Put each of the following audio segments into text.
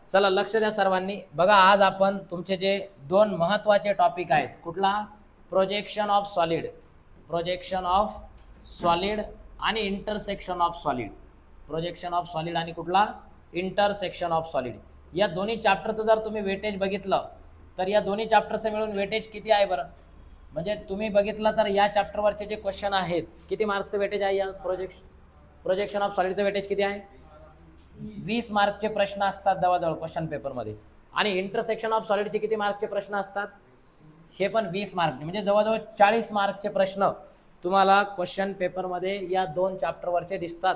चला लक्ष द्या सर्वांनी. बघा आज आपण तुमचे जे दोन महत्त्वाचे टॉपिक आहेत, कुठला? Projection of solid, projection of solid आणि intersection of solid. Projection of solid आणि कुठला? Intersection of solid. या दोन्ही चॅप्टरचं जर तुम्ही वेटेज बघितलं तर या दोन्ही चॅप्टरचं मिळून वेटेज किती आहे बरं? म्हणजे तुम्ही बघितलं तर या चॅप्टरवरचे जे क्वेश्चन आहेत किती मार्क्सचं वेटेज आहे? या प्रोजेक्शन ऑफ सॉलिडचं वेटेज किती आहे? 20 मार्कचे प्रश्न असतात जवळजवळ क्वेश्चन पेपरमध्ये. आणि इंटरसेक्शन ऑफ सॉलिडचे किती मार्कचे प्रश्न असतात? हे पण 20 मार्क, म्हणजे जवळजवळ 40 मार्कचे प्रश्न तुम्हाला क्वेश्चन पेपरमध्ये या दोन चॅप्टरवरचे दिसतात.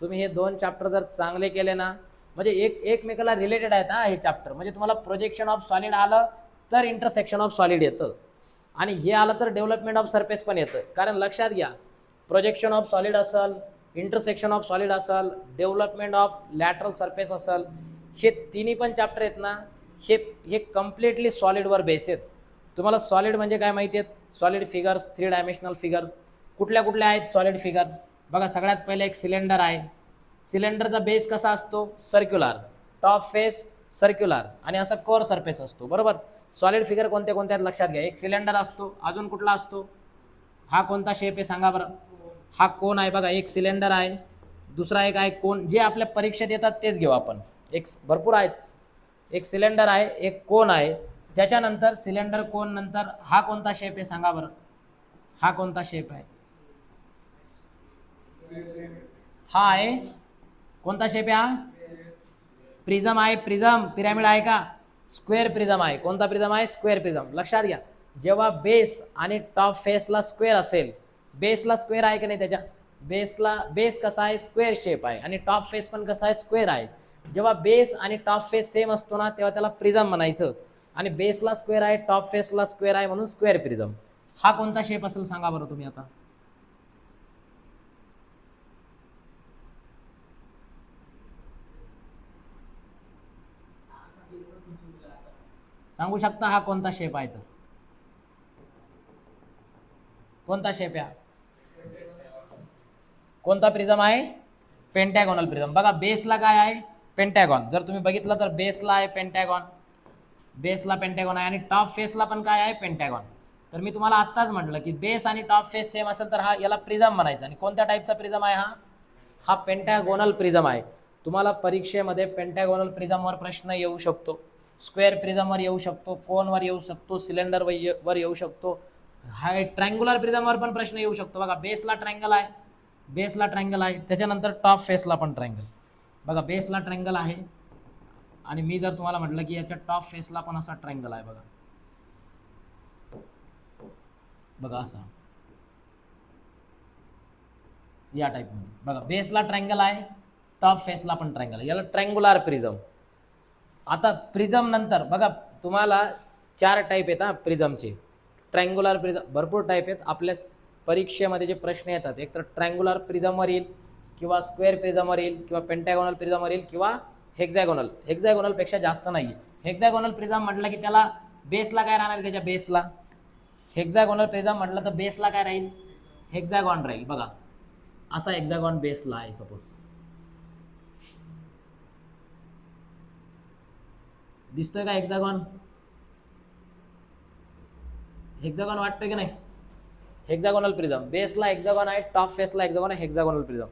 तुम्ही हे दोन चॅप्टर जर चांगले केले ना, म्हणजे एकमेकाला रिलेटेड आहेत हे चॅप्टर. म्हणजे तुम्हाला प्रोजेक्शन ऑफ सॉलिड आलं तर इंटरसेक्शन ऑफ सॉलिड येतं, आणि हे आलं तर डेव्हलपमेंट ऑफ सरफेस पण येतं. कारण लक्षात घ्या, प्रोजेक्शन ऑफ सॉलिड असेल, इंटरसेक्शन ऑफ सॉलिड असेल, डेव्हलपमेंट ऑफ लॅटरल सरफेस असेल, हे तिन्ही पण चॅप्टर आहेत ना, हे कम्प्लिटली सॉलिडवर बेस आहेत. तुम्हाला सॉलिड म्हणजे काय माहिती आहेत? सॉलिड फिगर्स, 3 डायमेन्शनल फिगर कुठल्या कुठल्या आहेत सॉलिड फिगर? बघा, सगळ्यात पहिले एक सिलेंडर आहे. सिलेंडरचा बेस कसा असतो? सर्क्युलर, टॉप फेस सर्क्युलर आणि असा कोर सरफेस असतो, बरोबर. सॉलिड फिगर कोणत्या कोणत्या आहेत लक्षात घ्या. एक सिलेंडर असतो, अजून कुठला असतो? हा कोणता शेप आहे सांगा बरं? हा कोन आहे. बघा, एक सिलेंडर आहे, दुसरा एक आहे कोन. जे आपल्या परीक्षेत येतात तेच घेऊ आपण, एक भरपूर आहेत. एक सिलेंडर आहे, एक कोन आहे, त्याच्यानंतर सिलेंडर कोन नंतर हा कोणता शेप आहे सांगा बरं? हा कोणता शेप आहे? हा आहे कोणता शेप आहे? हा प्रिझम आहे. प्रिझम, पिरॅमिड आहे का? स्क्वेअर प्रिझम आहे. कोणता प्रिझम आहे? Square prism. लक्षात घ्या, जेव्हा बेस आणि टॉप फेसला स्क्वेअर असेल, बेसला स्क्वेअर आहे की नाही? त्याच्या बेस कसा आहे? स्क्वेअर शेप आहे, आणि टॉप फेस पण कसा आहे? स्क्वेअर आहे. जेव्हा बेस आणि टॉप फेस सेम असतो ना, तेव्हा त्याला प्रिझम म्हणायचं. आणि बेसला स्क्वेअर आहे, टॉप फेसला स्क्वेअर आहे, म्हणून स्क्वेअर प्रिझम. हा कोणता शेप असेल सांगा बरं तुम्ही? आता सांगू शकता हा कोणता शेप आहे? तर कोणता शेप आहे? कोणता प्रिझम आहे? पेंटॅगॉनल प्रिझम. बघा, बेसला काय आहे? पेंटॅगॉन. जर तुम्ही बघितलं तर बेसला आहे पेंटॅगॉन, बेसला पेंटॅगॉन आहे, आणि टॉप फेसला पण काय आहे? पेंटॅगॉन. तर मी तुम्हाला आत्ताच म्हटलं की बेस आणि टॉप फेस सेम असेल तर हा याला प्रिझम म्हणायचं. आणि कोणत्या टाईपचा प्रिझम आहे हा? हा पेंटॅगोनल प्रिझम आहे. तुम्हाला परीक्षेमध्ये पेंटॅगोनल प्रिझमवर प्रश्न येऊ शकतो, स्क्वेअर प्रिझमवर येऊ शकतो, कोनवर येऊ शकतो, सिलेंडर वर येऊ शकतो. हा ट्रायंग्युलर प्रिझमवर पण प्रश्न येऊ शकतो. बघा, बेसला ट्रायंगल आहे, बेसला ट्रायंगल आहे, त्याच्यानंतर टॉप फेसला पण ट्रायंगल. बघा, बेसला ट्रायंगल आहे, आणि मी जर तुम्हाला म्हटलं की याच्या टॉप फेसला पण असा ट्रायंगल आहे. बघा बघा असा, या टाईपमध्ये. बघा, बेसला ट्रायंगल आहे, टॉप फेसला पण ट्रायंगल आहे, याला ट्रायंग्युलर प्रिझम. आता प्रिझम नंतर बघा, तुम्हाला 4 टाईप आहेत प्रिझमचे. ट्रायंग्युलर प्रिझम भरपूर टाईप आहेत. आपल्या परीक्षेमध्ये जे प्रश्न येतात, एक तर ट्रायंग्युलर प्रिझमवर येईल, किंवा स्क्वेअर प्रिझमवर येईल, किंवा पेंटॅगोनल प्रिझमवर येईल, किंवा हेक्झॅगोनल. हेक्झॅगोनलपेक्षा जास्त नाही. हेक्झॅगोनल प्रिझम म्हटलं की त्याला बेसला काय राहणार? त्याच्या बेसला हेक्झॅगोनल प्रिझम म्हटलं तर बेसला काय राहील? हेक्झॅगॉन राहील. बघा, असा हेक्झॅगॉन बेसला आहे सपोज. दिसतोय का हेक्झॅगॉन? हेक्झॅगॉन वाटतोय की नाही? हेक्झॅगोनल प्रिझम, बेसला हेक्झॅगॉन आहे, टॉप फेसला हेक्झॅगॉन आहे, हेक्झॅगोनल प्रिझम.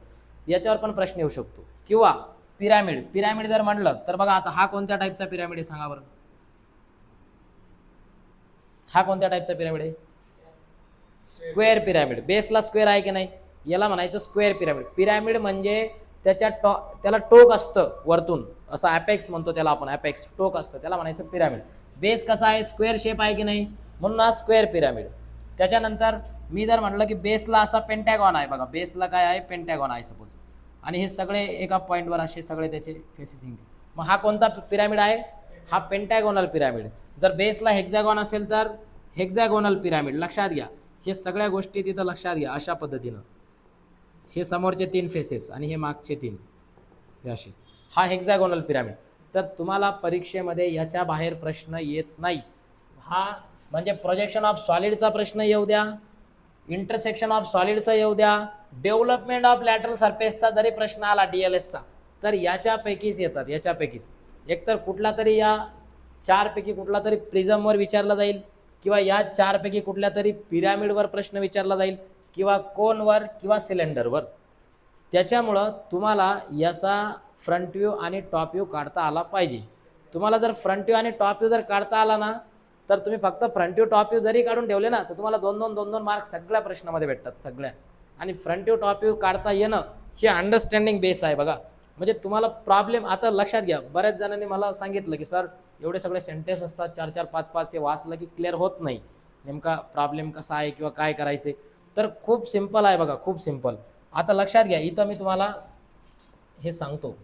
याच्यावर पण प्रश्न येऊ शकतो. किंवा पिरॅमिड. पिरॅमिड जर म्हणलं तर बघा, आता हा कोणत्या टाईपचा पिरॅमिड आहे सांगा बरं? हा कोणत्या टाईपचा पिरॅमिड आहे? Square pyramid. बेसला स्क्वेअर आहे की नाही? याला म्हणायचं स्क्वेअर पिरॅमिड. पिरॅमिड म्हणजे त्याला टोक असतं वरतून, असं ॲपेक्स म्हणतो त्याला आपण, ॲपेक्स टोक असतं, त्याला म्हणायचं पिरॅमिड. बेस कसा आहे? स्क्वेअर शेप आहे की नाही? म्हणून हा स्क्वेअर पिरॅमिड. त्याच्यानंतर मी जर म्हटलं की बेसला असा पेंटॅगॉन आहे, बघा, बेसला काय आहे? पेंटॅगॉन आहे सपोज, आणि हे सगळे एका पॉईंटवर असे सगळे त्याचे फेसेस. मग हा कोणता पिरॅमिड आहे? हा पेंटॅगोनल पिरॅमिड. जर बेसला हेक्झॅगॉन असेल तर हेक्झॅगोनल पिरॅमिड. लक्षात घ्या, हे सगळ्या गोष्टी तिथं लक्षात घ्या. अशा पद्धतीनं हे समोरचे 3 फेसेस आणि हे मागचे 3, हे असे. हा हेक्झॅगोनल पिरॅमिड. तर तुम्हाला परीक्षेमध्ये याच्या बाहेर प्रश्न येत नाही. हा म्हणजे प्रोजेक्शन ऑफ सॉलिडचा प्रश्न येऊ द्या, इंटरसेक्शन ऑफ सॉलिडचा येऊ द्या, डेव्हलपमेंट ऑफ लॅटरल सरफेसचा जरी प्रश्न आला DLSचा, तर याच्यापैकीच येतात, याच्यापैकीच. एकतर कुठला तरी या चारपैकी कुठला तरी प्रिझमवर विचारला जाईल, किंवा या चारपैकी कुठल्या तरी पिरॅमिडवर प्रश्न विचारला जाईल, किंवा कोनवर किंवा सिलेंडरवर. त्याच्यामुळं तुम्हाला याचा फ्रंट व्ह्यू आणि टॉप व्ह्यू काढता आला पाहिजे. तुम्हाला जर फ्रंट व्ह्यू आणि टॉप व्ह्यू जर काढता आला ना, तर तुम्ही फक्त फ्रंट व्ह्यू टॉप व्ह्यू जरी काढून ठेवले ना, तर तुम्हाला 2-2 मार्क सगळ्या प्रश्नामध्ये भेटतात सगळ्या. आणि फ्रंट व्ह्यू टॉप व्ह्यू काढता येणं हे अंडरस्टँडिंग बेस आहे बघा. म्हणजे तुम्हाला प्रॉब्लेम आता लक्षात घ्या, बऱ्याच जणांनी मला सांगितलं की सर एवढे सगळे सेंटेन्स असतात 4-4 5-5, ते वाचलं की क्लिअर होत नाही, नेमका प्रॉब्लेम कसा आहे किंवा काय करायचे. तर खूप सिंपल आहे बघा, खूप सिंपल. आता लक्षात घ्या, इथं मी तुम्हाला हे सांगतो.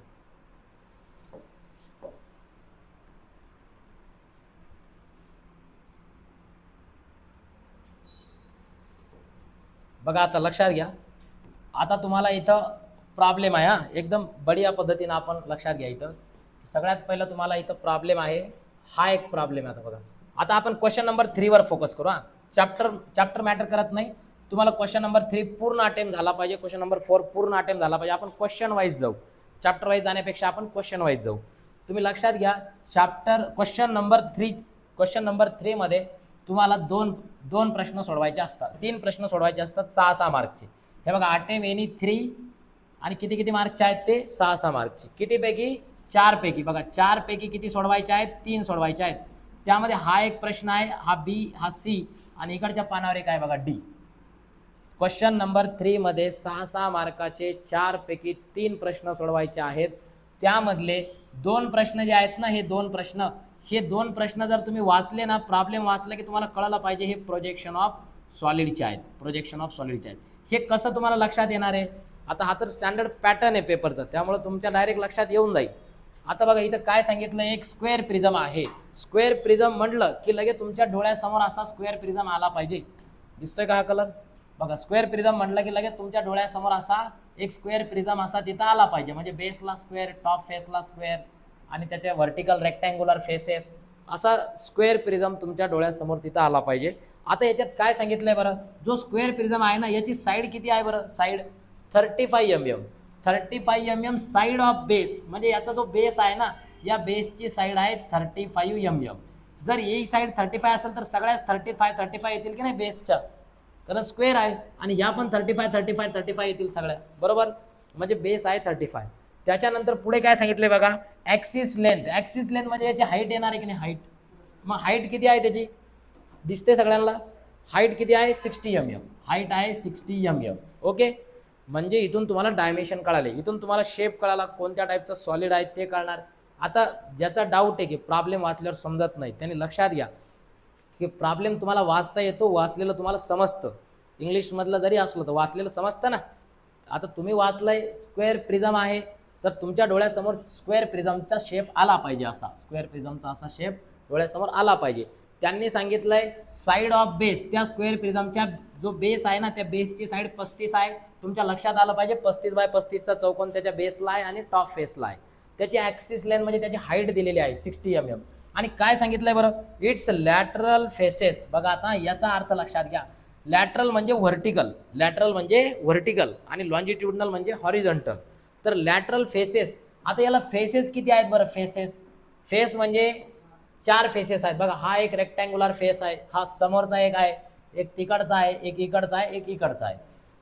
बघा आता लक्षात घ्या, आता तुम्हाला इथं प्रॉब्लेम आहे. एकदम बढिया पद्धतीनं आपण लक्षात घ्या. इथं सगळ्यात पहिलं तुम्हाला इथं प्रॉब्लेम आहे, हा एक प्रॉब्लेम आहे. आता बघा, आता आपण क्वेश्चन नंबर 3 वर फोकस करू. चॅप्टर मॅटर करत नाही, तुम्हाला क्वेश्चन नंबर 3 पूर्ण अटेम्प्ट झाला पाहिजे, क्वेश्चन नंबर 4 पूर्ण अटेम्प्ट झाला पाहिजे. आपण क्वेश्चन वाईज जाऊ, चॅप्टर वाईज जाण्यापेक्षा आपण क्वेश्चन वाईज जाऊ. तुम्ही लक्षात घ्या, क्वेश्चन नंबर 3 मध्ये तुम्हाला दोन प्रश्न सोडवायचे असतात, 3 प्रश्न सोडवायचे असतात 6-6 मार्कचे. हे बघा, अटेम्प्ट एनी 3 आणि किती मार्कचे आहेत ते 6-6 मार्कचे. कितीपैकी? 4 पैकी. बघा 4 पैकी किती सोडवायचे आहेत? 3 सोडवायचे आहेत. त्यामध्ये हा एक प्रश्न आहे, हा बी, हा सी, आणि इकडच्या पानावर एक आहे बघा डी. क्वेश्चन नंबर 3 मध्ये 6-6 मार्काचे 4 पैकी 3 प्रश्न सोडवायचे आहेत. त्यामधले 2 प्रश्न जे आहेत ना, हे 2 प्रश्न जर तुम्ही वाचले ना, प्रॉब्लेम वाचले की तुम्हाला कळलं पाहिजे हे प्रोजेक्शन ऑफ सॉलिडचे आहेत, प्रोजेक्शन ऑफ सॉलिडचे आहेत. हे कसं तुम्हाला लक्षात येणार आहे? आता हा तर स्टँडर्ड पॅटर्न आहे पेपरचा, त्यामुळे तुमच्या डायरेक्ट लक्षात येऊन जाईल. आता बघा इथं काय सांगितलं, एक स्क्वेअर प्रिझम आहे. स्क्वेअर प्रिझम म्हटलं की लगेच तुमच्या डोळ्यासमोर असा स्क्वेअर प्रिझम आला पाहिजे. दिसतोय का हा कलर? बघा, स्क्वेअर प्रिझम म्हटलं की लगेच तुमच्या डोळ्यासमोर असा एक स्क्वेअर प्रिझम असा तिथं आला पाहिजे. म्हणजे बेसला स्क्वेअर, टॉप फेसला स्क्वेअर, आणि त्याच्या व्हर्टिकल रेक्टँग्युलर फेसेस, असा स्क्वेअर प्रिझम तुमच्या डोळ्यासमोर तिथं आला पाहिजे. आता याच्यात काय सांगितलंय बरं, जो स्क्वेअर प्रिझम आहे ना, याची साईड किती आहे बरं? Side 35 mm. 35 mm side of base. म्हणजे याचा जो बेस आहे ना, या बेसची साईड आहे 35 mm. जर ही साईड 35 असेल तर सगळ्याच 35 येतील की नाही बेसच्या, कारण स्क्वेअर आहे. आणि या पण 35 येतील सगळ्या, बरोबर. म्हणजे बेस आहे 35. त्याच्यानंतर पुढे काय सांगितले बघा, ॲक्सिस लेंथ. ॲक्सिस लेंथ म्हणजे याची हाईट येणार आहे की नाही, हाईट. मग हाईट किती आहे त्याची? दिसते सगळ्यांना? हाईट किती आहे? 60 mm. हाईट आहे 60 mm. ओके. म्हणजे इथून तुम्हाला डायमेन्शन कळाले, इथून तुम्हाला शेप कळाला, कोणत्या टाईपचं सॉलिड आहे ते कळणार. आता ज्याचा डाऊट आहे की प्रॉब्लेम वाचल्यावर समजत नाही, त्यांनी लक्षात घ्या की प्रॉब्लेम तुम्हाला वाचता येतो, वाचलेलं तुम्हाला समजतं. इंग्लिशमधलं जरी असलं तर वाचलेलं समजतं ना. आता तुम्ही वाचलंय स्क्वेअर प्रिझम आहे, तर तुमच्या डोळ्यासमोर स्क्वेअर प्रिझमचा शेप आला पाहिजे, असा स्क्वेअर प्रिझमचा असा शेप डोळ्यासमोर आला पाहिजे. त्यांनी सांगितलंय साईड ऑफ बेस, त्या स्क्वेअर प्रिझमच्या जो बेस आहे ना, त्या बेसची साईड 35 आहे. तुमच्या लक्षात आलं पाहिजे 35x35चा चौकोन त्याच्या बेसला आहे आणि टॉप फेसला आहे. त्याची ॲक्सिस लेंथ म्हणजे त्याची हाईट दिलेली आहे 60 mm. आणि काय सांगितलंय बरं, इट्स लॅटरल फेसेस. बघा आता याचा अर्थ लक्षात घ्या. लॅटरल म्हणजे व्हर्टिकल आणि लॉन्जिट्युडनल म्हणजे हॉरिझॉन्टल. तर लॅटरल फेसेस, आता याला फेसेस किती आहेत बरं? फेस म्हणजे 4 फेसेस आहेत. बघा, हा एक रेक्टँग्युलर फेस आहे, हा समोरचा एक आहे, एक तिकडचा आहे, एक इकडचा आहे, एक इकडचा आहे.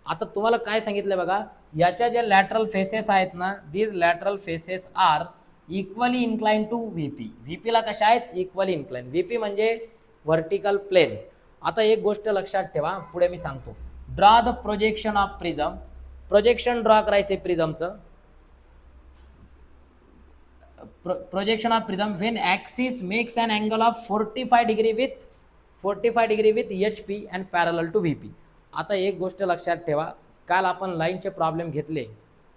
आता तुम्हाला काय सांगितलंय बघा, याच्या ज्या लॅटरल फेसेस आहेत ना, these lateral faces are equally incline to VP. व्हीपीला कशा आहेत? Equally incline. व्हीपी म्हणजे व्हर्टिकल प्लेन. आता एक गोष्ट लक्षात ठेवा, पुढे मी सांगतो. Draw the projection of prism. Projection draw करायचे प्रिझमचं. Projection of prism when axis makes an angle of 45 degree with HP and parallel to VP. आता एक गोष्ट लक्षात ठेवा, काल आपण लाईनचे प्रॉब्लेम घेतले,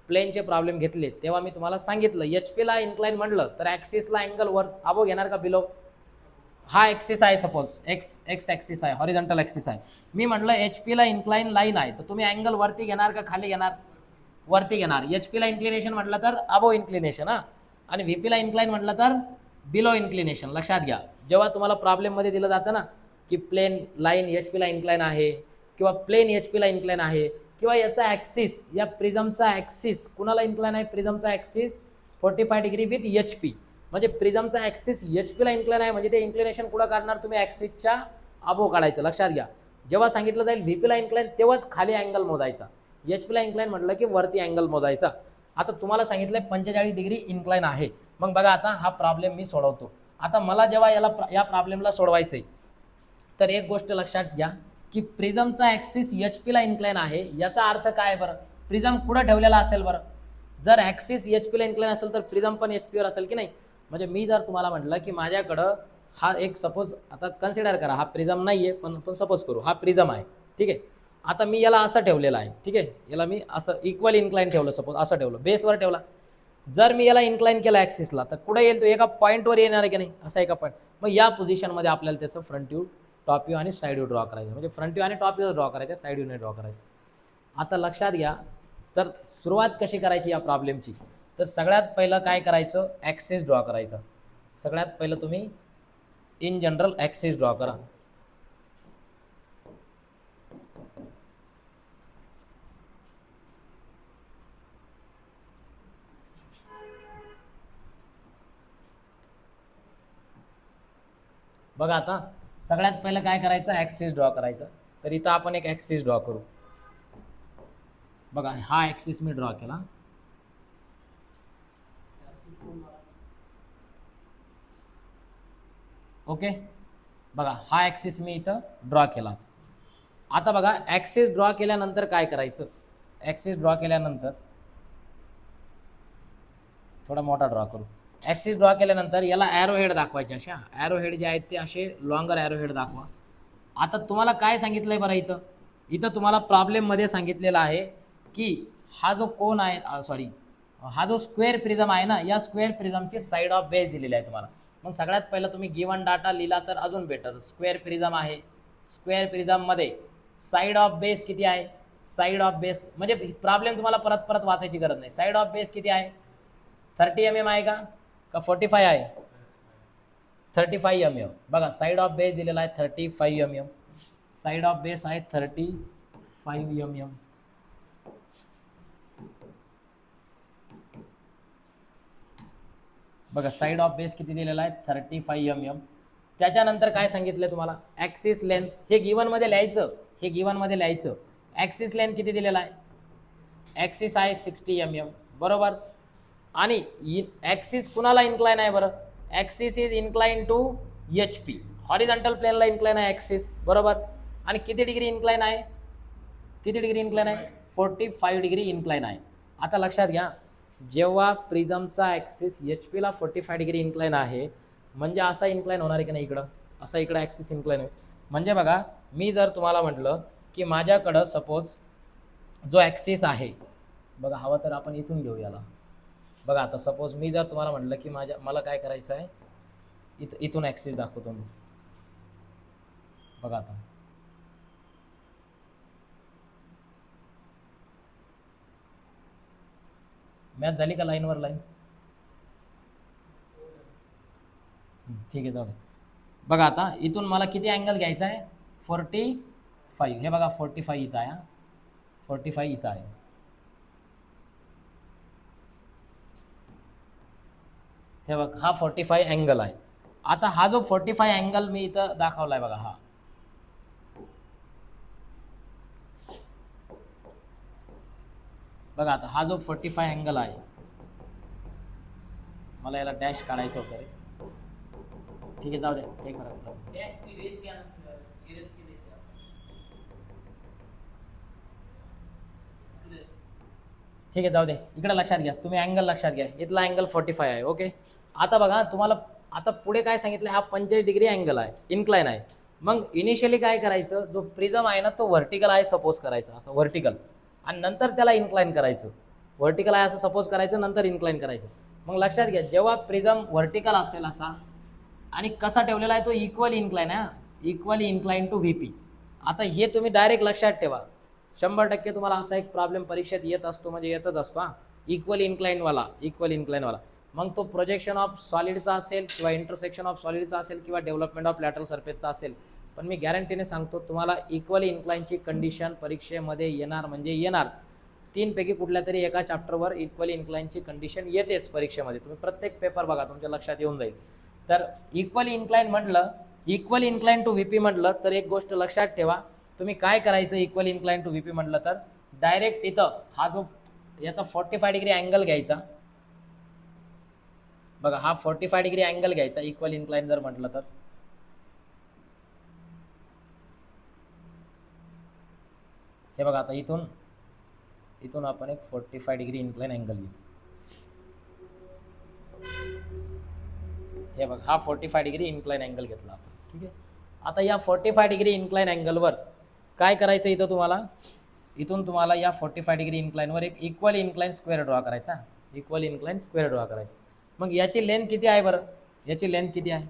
प्लेनचे प्रॉब्लेम घेतले, तेव्हा मी तुम्हाला सांगितलं HP ला इन्क्लाइन म्हटलं तर ॲक्सिसला अँगल वर अबो घेणार का बिलो? हा ॲक्सिस आहे, सपोज एक्स ॲक्सिस आहे, हॉरिझॉन्टल ॲक्सिस आहे. मी म्हटलं HP ला इन्क्लाइन लाईन आहे, तर तुम्ही अँगल वरती घेणार का खाली घेणार? वरती घेणार. HP ला इन्क्लिनेशन म्हटलं तर अबो इन्क्लिनेशन, आणि VP ला इन्क्लाइन म्हटलं तर बिलो इन्क्लिनेशन. लक्षात घ्या, जेव्हा तुम्हाला प्रॉब्लेममध्ये दिलं जातं ना की प्लेन लाईन HP ला इन्क्लाइन आहे किंवा प्लेन HP ला इन्क्लाइन आहे, किंवा याचा ॲक्सिस, या प्रिझमचा ॲक्सिस कुणाला इन्क्लाइन आहे? प्रिझमचा ॲक्सिस 45 डिग्री विथ HP. म्हणजे प्रिझमचा ॲक्सिस HP ला इन्क्लाइन आहे, म्हणजे ते इन्क्लिनेशन कुठं काढणार तुम्ही, ॲक्सिसच्या अबो काढायचं. लक्षात घ्या, जेव्हा सांगितलं जाईल VP ला इन्क्लाइन तेव्हाच खाली अँगल मोजायचा. HP ला इन्क्लाइन म्हटलं की वरती अँगल मोजायचा. आता तुम्हाला सांगितलंय 45 डिग्री इन्क्लाइन आहे. मग बघा आता हा प्रॉब्लेम मी सोडवतो. आता मला जेव्हा या प्रॉब्लेमला सोडवायचंय तर एक गोष्ट लक्षात घ्या की प्रिझमचा ॲक्सिस HP ला इन्क्लाइन आहे, याचा अर्थ काय बरं, प्रिझम कुठं ठेवलेला असेल बरं, जर ॲक्सिस HP ला इन्क्लाइन असेल तर प्रिझम पण HP वर असेल की नाही. म्हणजे मी जर तुम्हाला म्हटलं की माझ्याकडं हा एक सपोज, आता कन्सिडर करा हा प्रिझम नाहीये पण सपोज करू हा प्रिझम आहे, ठीक आहे. आता मी याला असं ठेवलेलं आहे, ठीक आहे, याला मी असं इक्वल इन्क्लाइन ठेवलं, सपोज असं ठेवलं, बेसवर ठेवला. जर मी याला इन्क्लाइन केलं ॲक्सिसला तर कुठे येईल तो, एका पॉईंटवर येणार आहे की नाही, असा एका पॉईंट. मग या पोझिशनमध्ये आपल्याला त्याचं फ्रंट व्ह्यू, टॉप व्ह्यू आणि साईड व्ह्यू ड्रॉ करायचं. म्हणजे फ्रंट व्ह्यू आणि टॉप व्ह्यू ड्रॉ करायचं, साईड व्ह्यू नाही ड्रॉ करायचं. आता लक्षात घ्या, तर सुरुवात कशी करायची या प्रॉब्लेमची, तर सगळ्यात पहिलं काय करायचं, ॲक्सिस ड्रॉ करायचं. सगळ्यात पहिलं तुम्ही इन जनरल ॲक्सिस ड्रॉ करा. बघा आता सगळ्यात पहिलं काय करायचं, ॲक्सिस ड्रॉ करायचं. तर इथं आपण एक ॲक्सिस ड्रॉ करू. बघा हा ॲक्सिस मी ड्रॉ केला. ओके, बघा हा ॲक्सिस मी इथं ड्रॉ केला. आता बघा ॲक्सिस ड्रॉ केल्यानंतर काय करायचं, ॲक्सिस ड्रॉ केल्यानंतर थोडा मोठा ड्रॉ करू. ॲक्सिस ड्रॉ केल्यानंतर याला ॲरो हेड दाखवायचे, अशा ॲरो हेड जे आहेत ते असे लॉंगर ॲरो हेड दाखवा. आता तुम्हाला काय सांगितलंय बरं, इथं तुम्हाला प्रॉब्लेममध्ये सांगितलेलं आहे की हा जो कोन आहे, हा जो स्क्वेअर प्रिझम आहे ना, या स्क्वेअर प्रिझमची साईड ऑफ बेस दिलेली आहे तुम्हाला. मग सगळ्यात पहिलं तुम्ही गिवन डाटा लिहिला तर अजून बेटर. स्क्वेअर प्रिझम आहे, स्क्वेअर प्रिझममध्ये साईड ऑफ बेस किती आहे, साईड ऑफ बेस म्हणजे प्रॉब्लेम तुम्हाला परत परत वाचायची गरज नाही. साईड ऑफ बेस किती आहे, 30 mm आहे का 45 आहे, 35 mm. बघा साईड ऑफ बेस दिलेला आहे 35 mm, साईड ऑफ बेस आहे 35 mm. बघा साईड ऑफ बेस किती दिलेला आहे 35 mm. त्याच्यानंतर काय सांगितलं तुम्हाला, ॲक्सिस लेंथ, हे गिवन मध्ये लिहायचं, ॲक्सिस लेंथ किती दिलेला आहे, ॲक्सिस आहे 60 mm, बरोबर. आणि ॲक्सिस कुणाला इन्क्लाइन आहे बरं, axis is incline to HP, horizontal प्लेनला इन्क्लाइन आहे ॲक्सिस, बरोबर. आणि किती डिग्री इन्क्लाइन आहे, 45 डिग्री इन्क्लाइन आहे. आता लक्षात घ्या, जेव्हा प्रिझमचा ॲक्सिस HP ला 45 डिग्री इन्क्लाइन आहे, म्हणजे असा इन्क्लाइन होणार आहे की नाही, इकडं असा इकडं ॲक्सिस इन्क्लाइन आहे. म्हणजे बघा मी जर तुम्हाला म्हटलं की माझ्याकडं सपोज जो ॲक्सिस आहे, बघा हवं तर आपण इथून घेऊ याला. बघा आता सपोज मी जर तुम्हाला म्हटलं की मला काय करायचं आहे, इथून ॲक्सिस दाखवतो मी. बघा आता मॅच झाली का लाईनवर लाईन, ठीक आहे जाऊ दे. बघा आता इथून मला किती अँगल घ्यायचा आहे, 45. हे बघा 45 इथं आहे, 45 इथं आहे. हे बघ हा 45 अँगल आहे. आता हा जो 45 अँगल मी इथं दाखवलाय बघा, हा बघा आता हा जो 45 अँगल आहे, मला याला डॅश काढायचं होतं रे, ठीक आहे जाऊ दे, काही फरक नाही. ठीक आहे जाऊ दे, इकडे लक्षात घ्या, तुम्ही अँगल लक्षात घ्या, इथला अँगल 45 आहे. ओके, आता बघा तुम्हाला आता पुढे काय सांगितलं, हा 45 डिग्री अँगल आहे, इन्क्लाइन आहे. मग इनिशियली काय करायचं, जो प्रिझम आहे ना तो व्हर्टिकल आहे सपोज करायचं, असं व्हर्टिकल, आणि नंतर त्याला इन्क्लाइन करायचं. व्हर्टिकल आहे असं सपोज करायचं, नंतर इन्क्लाइन करायचं. मग लक्षात घ्या, जेव्हा प्रिझम व्हर्टिकल असेल असा आणि कसा ठेवलेला आहे तो इक्वली इन्क्लाइन आहे, इक्वली इन्क्लाइन टू VP. आता हे तुम्ही डायरेक्ट लक्षात ठेवा, 100% तुम्हाला असा एक प्रॉब्लेम परीक्षेत येत असतो, म्हणजे येतच असतो हा, इक्वली इन्क्लाइनवाला. मग तो प्रोजेक्शन ऑफ सॉलिडचा असेल किंवा इंटरसेक्शन ऑफ सॉलिडचा असेल किंवा डेव्हलपमेंट ऑफ लॅटरल सरफेसचा असेल, पण मी गॅरंटीने सांगतो तुम्हाला इक्वली इन्क्लाइनची कंडिशन परीक्षेमध्ये येणार म्हणजे येणार. तीनपैकी कुठल्या तरी एका चॅप्टरवर इक्वली इन्क्लाइनची कंडिशन येतेच परीक्षेमध्ये. तुम्ही प्रत्येक पेपर बघा, तुमच्या लक्षात येऊन जाईल. तर इक्वली इन्क्लाइन म्हटलं, इक्वली इन्क्लाइन टू व्हीपी म्हटलं तर एक गोष्ट लक्षात ठेवा, तुम्ही काय करायचं इक्वली इन्क्लाइन टू व्हीपी म्हटलं तर डायरेक्ट इथं हा जो याचा 45 डिग्री अँगल घ्यायचा. बघा हा 45 डिग्री अँगल घ्यायचा इक्वली इन्क्लाइन जर म्हटलं तर. हे बघा आता इथून आपण एक 45 डिग्री इन्क्लाइन अँगल घेऊ. हे बघा हा 45 डिग्री इन्क्लाइन अँगल घेतला आपण. ठीक आहे. आता या 45 डिग्री इन्क्लाइन अँगलवर काय करायचं इथं तुम्हाला, इथून तुम्हाला या 45 डिग्री इन्क्लाइनवर एक इक्वली इन्क्लाइन स्क्वेअर ड्रॉ करायचा. इक्वली इन्क्लाइन स्क्वेअर ड्रॉ करायचा. मग याची लेंथ किती आहे बरं, याची लेंथ किती आहे,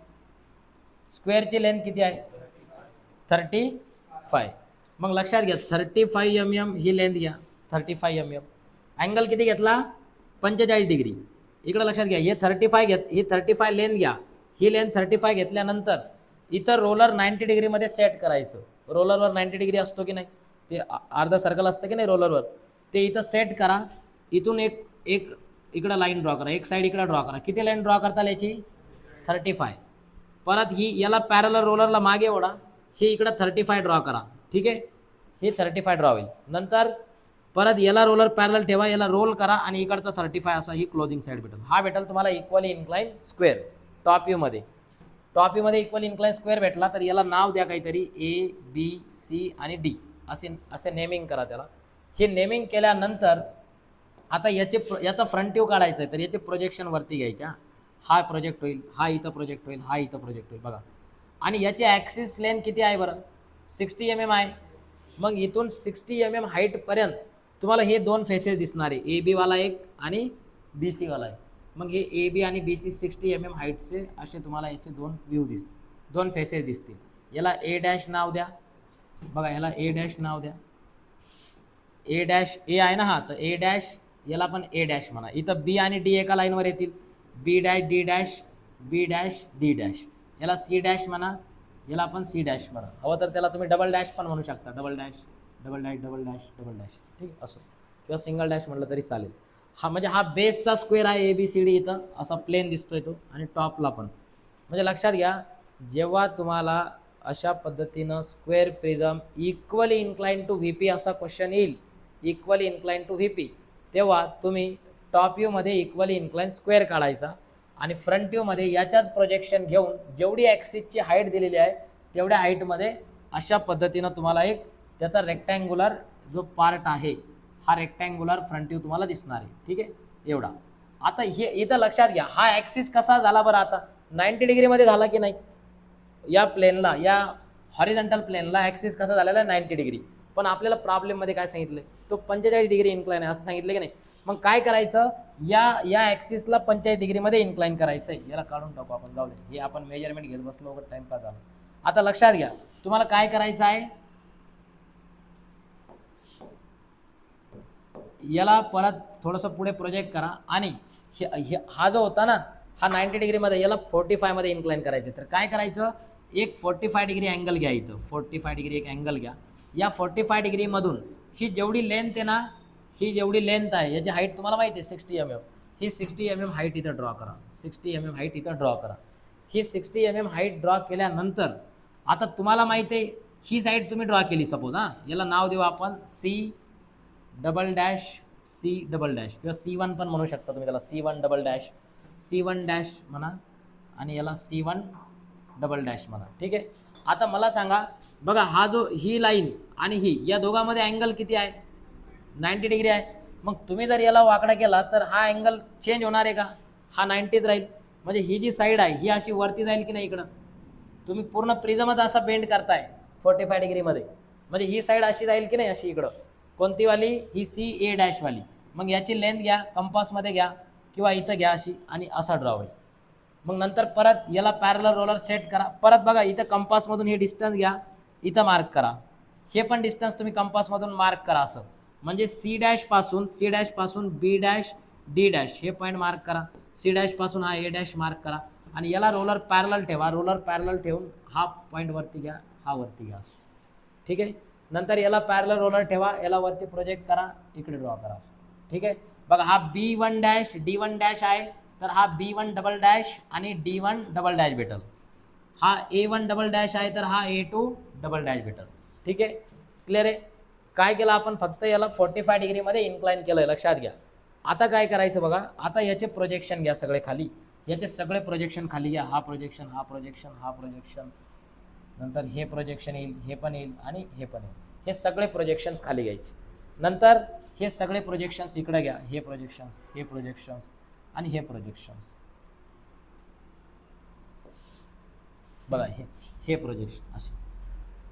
स्क्वेअरची लेंथ किती आहे 35. मग लक्षात घ्या 35 mm ही लेंथ घ्या. 35 mm अँगल किती घेतला 45 डिग्री. इकडं लक्षात घ्या हे 35 ही 35 लेंथ घ्या. ही लेंथ 35 घेतल्यानंतर इथं रोलर 90 डिग्रीमध्ये सेट करायचं. रोलरवर 90 डिग्री असतो की नाही, ते अर्धा सर्कल असतं की नाही रोलरवर, ते इथं सेट करा. इथून एक इकडं लाईन ड्रॉ करा, एक साईड इकडं ड्रॉ करा. किती लाईन ड्रॉ करता याची 35. परत ही याला पॅरलल रोलरला मागे ओढा, ही इकडं 35 ड्रॉ करा. ठीक आहे, ही 35 ड्रॉ होईल. नंतर परत याला रोलर पॅरलल ठेवा, याला रोल करा आणि इकडचा 35 असा ही क्लोजिंग साईड भेटेल. हा भेटेल तुम्हाला इक्वली इन्क्लाइन स्क्वेअर टॉप व्ह्यूमध्ये. टॉप व्ह्यूमध्ये इक्वली इन्क्लाइन स्क्वेअर भेटला तर याला नाव द्या काहीतरी ABC आणि D असे नेमिंग करा त्याला. हे नेमिंग केल्यानंतर आता याचा फ्रंट व्ह्यू काढायचं आहे तर याचे प्रोजेक्शन वरती घ्यायच्या. हा प्रोजेक्ट होईल, हा इथं प्रोजेक्ट होईल, हा इथं प्रोजेक्ट होईल बघा. आणि याची ॲक्सिस लेंथ किती आहे बरं 60 mm आहे. मग इथून 60 mm हाईटपर्यंत तुम्हाला हे दोन फेसेस दिसणार आहे, AB वाला एक आणि BC वाला आहे. मग हे AB आणि BC 60 mm हाईटचे असे तुम्हाला याचे दोन फेसेस दिसतील. याला A' नाव द्या. बघा याला A' नाव द्या. A' आहे ना हा, तर A' याला पण A' म्हणा. इथं B आणि D एका लाईनवर येतील, B' D' B' D'. याला C' म्हणा, याला आपण C' म्हणा. हवं तर त्याला तुम्ही डबल डॅश पण म्हणू शकता, डबल डॅश. ठीक असं, किंवा सिंगल डॅश म्हटलं तरी चालेल. हा म्हणजे हा बेसचा स्क्वेअर आहे ABCD. इथं असा प्लेन दिसतोय तो, आणि टॉपला पण. म्हणजे लक्षात घ्या जेव्हा तुम्हाला अशा पद्धतीनं square prism equally incline to VP असा क्वेश्चन येईल, इक्वली इन्क्लाइन टू VP, तेव्हा तुम्ही टॉप व्ह्यूमध्ये इक्वली इन्क्लाइन स्क्वेअर काढायचा आणि फ्रंट व्ह्यूमध्ये याच्याच प्रोजेक्शन घेऊन जेवढी ॲक्सिसची हाईट दिलेली आहे तेवढ्या हाईटमध्ये अशा पद्धतीनं तुम्हाला एक त्याचा रेक्टँग्युलर जो पार्ट आहे हा रेक्टँग्युलर फ्रंट व्ह्यू तुम्हाला दिसणार आहे. ठीक आहे एवढा. आता हे इथं लक्षात घ्या हा ॲक्सिस कसा झाला बरं, आता 90 डिग्रीमध्ये झाला की नाही. या प्लेनला, या हॉरिझॉन्टल प्लेनला ॲक्सिस कसा झालेला आहे 90 डिग्री. पण आपल्याला प्रॉब्लेममध्ये काय सांगितलं, तो 45 डिग्री इन्क्लाइन आहे असं सांगितलं की नाही. मग काय करायचं, या ॲक्सिसला 45 डिग्रीमध्ये इन्क्लाइन करायचं आहे. याला काढून टाकू आपण, जाऊ दे, हे आपण मेजरमेंट घेत बसलो वगैरे टाइमपास झाला. आता लक्षात घ्या तुम्हाला काय करायचं आहे, याला परत थोडंसं पुढे प्रोजेक्ट करा आणि हा जो होता ना हा 90 डिग्रीमध्ये, याला 45 मध्ये इन्क्लाइन करायचं. तर काय करायचं, एक 45 डिग्री अँगल घ्या. इथं 45 डिग्री एक अँगल घ्या. या 45 डिग्रीमधून ही जेवढी लेंथ आहे ना, ही जेवढी लेंथ आहे याची हाईट तुम्हाला माहिती आहे 60 mm. ही 60 mm हाईट इथं ड्रॉ करा. 60 mm हाईट इथं ड्रॉ करा. ही 60 mm हाईट ड्रॉ केल्यानंतर आता तुम्हाला माहिती आहे ही साईड तुम्ही ड्रॉ केली सपोज. याला नाव देऊ आपण C डबल डॅश किंवा C1 पण म्हणू शकता तुम्ही त्याला. C1 डॅश म्हणा आणि याला C1 डबल डॅश म्हणा. ठीक आहे. आता मला सांगा बघा हा जो ही लाईन आणि ही या दोघांमध्ये अँगल किती आहे 90 डिग्री आहे. मग तुम्ही जर याला वाकडा केला तर हा अँगल चेंज होणार आहे का, हा 90च राहील. म्हणजे ही जी साईड आहे ही अशी वरती जाईल की नाही, इकडं तुम्ही पूर्ण प्रिझमच असा बेंड करताय 45 डिग्रीमध्ये, म्हणजे ही साईड अशी जाईल की नाही, अशी इकडं. कोणती वाली, ही CA' वाली. मग याची लेंथ घ्या, कंपासमध्ये घ्या किंवा इथं घ्या अशी, आणि असा ड्रॉ होईल. मग नंतर परत याला पॅरलल रोलर सेट करा. परत बघा इथं कंपासमधून हे डिस्टन्स घ्या, इथं मार्क करा. हे पण डिस्टन्स तुम्ही कंपासमधून मार्क करा असं. म्हणजे C' पासून B' D' हे पॉईंट मार्क करा. C' पासून हा A' मार्क करा आणि याला रोलर पॅरलल ठेवा. रोलर पॅरलल ठेवून हा पॉईंट वरती घ्या, हा वरती घ्या असं. ठीक आहे. नंतर याला पॅरलल रोलर ठेवा, याला वरती प्रोजेक्ट करा, इकडे ड्रॉ करा असं. ठीक आहे. बघा हा B1 डॅश D1 डॅश आहे, तर हा B1 डबल डॅश आणि D1 डबल डॅश भेटल. हा A1 डबल डॅश आहे, तर हा A2 डबल डॅश भेटल. ठीक आहे, क्लिअर आहे. काय केलं आपण, फक्त याला 45 डिग्रीमध्ये इन्क्लाइन केलंय, लक्षात घ्या. आता काय करायचं बघा, आता याचे प्रोजेक्शन घ्या सगळे खाली, याचे सगळे प्रोजेक्शन खाली घ्या. हा प्रोजेक्शन, हा प्रोजेक्शन, हा प्रोजेक्शन, नंतर हे प्रोजेक्शन येईल, हे पण येईल आणि हे पण येईल. हे सगळे प्रोजेक्शन्स खाली घ्यायचे. नंतर हे सगळे प्रोजेक्शन्स इकडे घ्या, हे प्रोजेक्शन्स, हे प्रोजेक्शन्स आणि हे प्रोजेक्शन्स. बघा हे प्रोजेक्शन असे.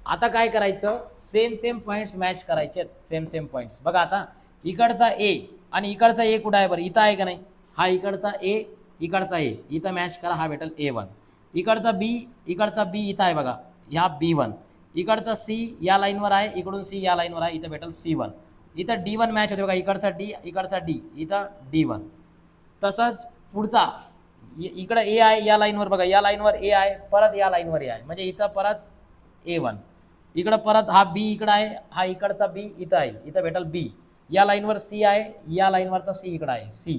आता काय करायचं, सेम पॉईंट्स मॅच करायचे, सेम पॉईंट्स. बघा आता इकडचा ए आणि इकडचा ए कुठं आहे बरं, इथं आहे का नाही. हा इकडचा ए, इकडचा ए, इथं मॅच करा, हा भेटेल A1. इकडचा बी इथं आहे बघा, ह्या B1. इकडचा सी या लाईनवर आहे, इकडून सी या लाईनवर आहे, इथं भेटेल C1. इथं D1 मॅच होते बघा, इकडचा डी, इकडचा डी, इथं D1. तसंच पुढचा इकडं ए आहे या लाईनवर बघा, या लाईनवर ए आहे, परत या लाईनवर ए आहे, म्हणजे इथं परत A1. इकडं परत हा बी इकडं आहे, हा इकडचा बी इथं आहे, इथं भेटेल बी. या लाईनवर सी आहे, या लाईनवरचा सी इकडं आहे, सी.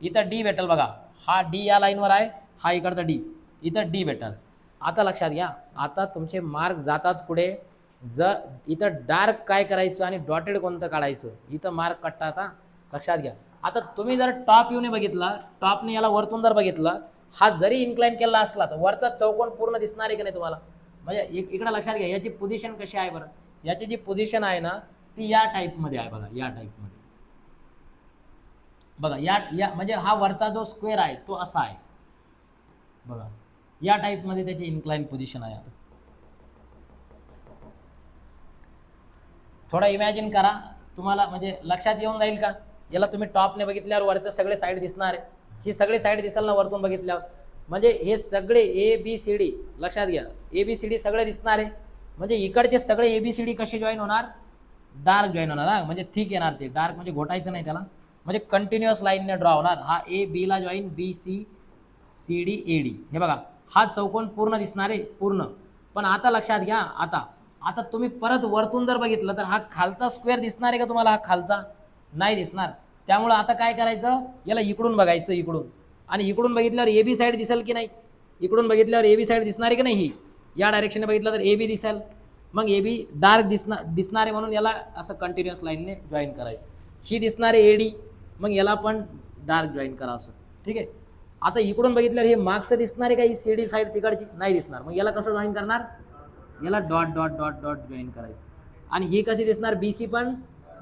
इथं डी भेटेल बघा, हा डी या लाईनवर आहे, हा इकडचा डी, इथं डी भेटेल. आता लक्षात घ्या, आता तुमचे मार्क जातात पुढे. जर इथं डार्क काय करायचं आणि डॉटेड कोणतं काढायचं, इथं मार्क काढता. आता लक्षात घ्या. आता तुम्ही जर टॉप व्ह्यूने बघितला, टॉपने याला वरतून जर बघितला, हा जरी इन्क्लाइन केला असला तर वरचा चौकोन पूर्ण दिसणार आहे की नाही तुम्हाला. म्हणजे इकडं लक्षात घ्या, याची पोझिशन कशी आहे बरं, याची जी पोझिशन आहे ना ती या टाईपमध्ये आहे बघा, या टाईपमध्ये बघा. या म्हणजे हा वरचा जो स्क्वेअर आहे तो असा आहे बघा, या टाईपमध्ये त्याची इन्क्लाइन पोझिशन आहे. आता थोडा इमॅजिन करा, तुम्हाला म्हणजे लक्षात येऊन जाईल का. याला तुम्ही टॉपने बघितल्यावर वरचे सगळे साईड दिसणार आहे, ही सगळी साईड दिसेल ना वरतून बघितल्यावर. म्हणजे हे सगळे ABCD लक्षात घ्या, ABCD सगळे दिसणार आहे. म्हणजे इकडचे सगळे ABCD कसे जॉईन होणार, डार्क जॉईन होणार. हा म्हणजे थिक येणार, ते डार्क म्हणजे घोटायचं नाही त्याला, म्हणजे कंटिन्युअस लाईनने ड्रॉ होणार. हा A B ला जॉईन, BC CD AD, हे बघा हा चौकोन पूर्ण दिसणार आहे पूर्ण. पण आता लक्षात घ्या, आता तुम्ही परत वरतून जर बघितलं तर हा खालचा स्क्वेअर दिसणार आहे का तुम्हाला, हा खालचा नाही दिसणार. त्यामुळं आता काय करायचं, याला इकडून बघायचं, इकडून. आणि इकडून बघितल्यावर AB साईड दिसेल की नाही, इकडून बघितल्यावर AB साईड दिसणार आहे की नाही. ही या डायरेक्शनने बघितलं तर AB दिसेल, मग AB डार्क दिसणार आहे, म्हणून याला असं कंटिन्युअस लाईनने जॉईन करायचं. ही दिसणार आहे AD, मग याला पण डार्क जॉईन करा असं. ठीक आहे. आता इकडून बघितल्यावर हे मागचं दिसणार आहे का, ही CD साईड तिकडची नाही दिसणार, मग याला कसं जॉईन करणार, याला dot dot dot dot join करायचं. आणि ही कशी दिसणार, BC पण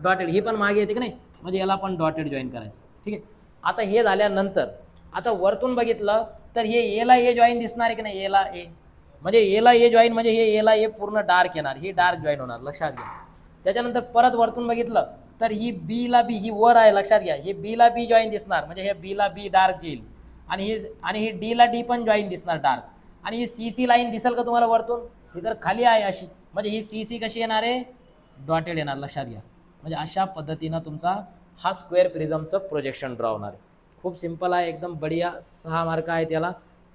डॉटेड, ही पण मागे येते की नाही, म्हणजे याला पण डॉटेड जॉईन करायचं. ठीक आहे. आता हे झाल्यानंतर आता वरतून बघितलं तर हे एला ए जॉईन दिसणार आहे की नाही, एला ए, म्हणजे एला ए जॉईन म्हणजे हे एला ए पूर्ण डार्क येणार, ही डार्क जॉईन होणार, लक्षात घ्या. त्याच्यानंतर परत वरतून बघितलं तर ही बी ला बी, ही वर आहे लक्षात घ्या, हे बी ला बी जॉईन दिसणार, म्हणजे हे बी ला बी डार्क येईल. आणि ही डी ला डी पण जॉईन दिसणार डार्क. आणि ही CC लाईन दिसेल का तुम्हाला वरतून, ही तर खाली आहे अशी, म्हणजे ही CC कशी येणार आहे, डॉटेड येणार, लक्षात घ्या. म्हणजे अशा पद्धतीनं तुमचा हा स्क्वेअर प्रिझमचं प्रोजेक्शन ड्रॉ होणार आहे. खूप सिंपल आहे, एकदम बढिया. 6 मार्क आहेत याला.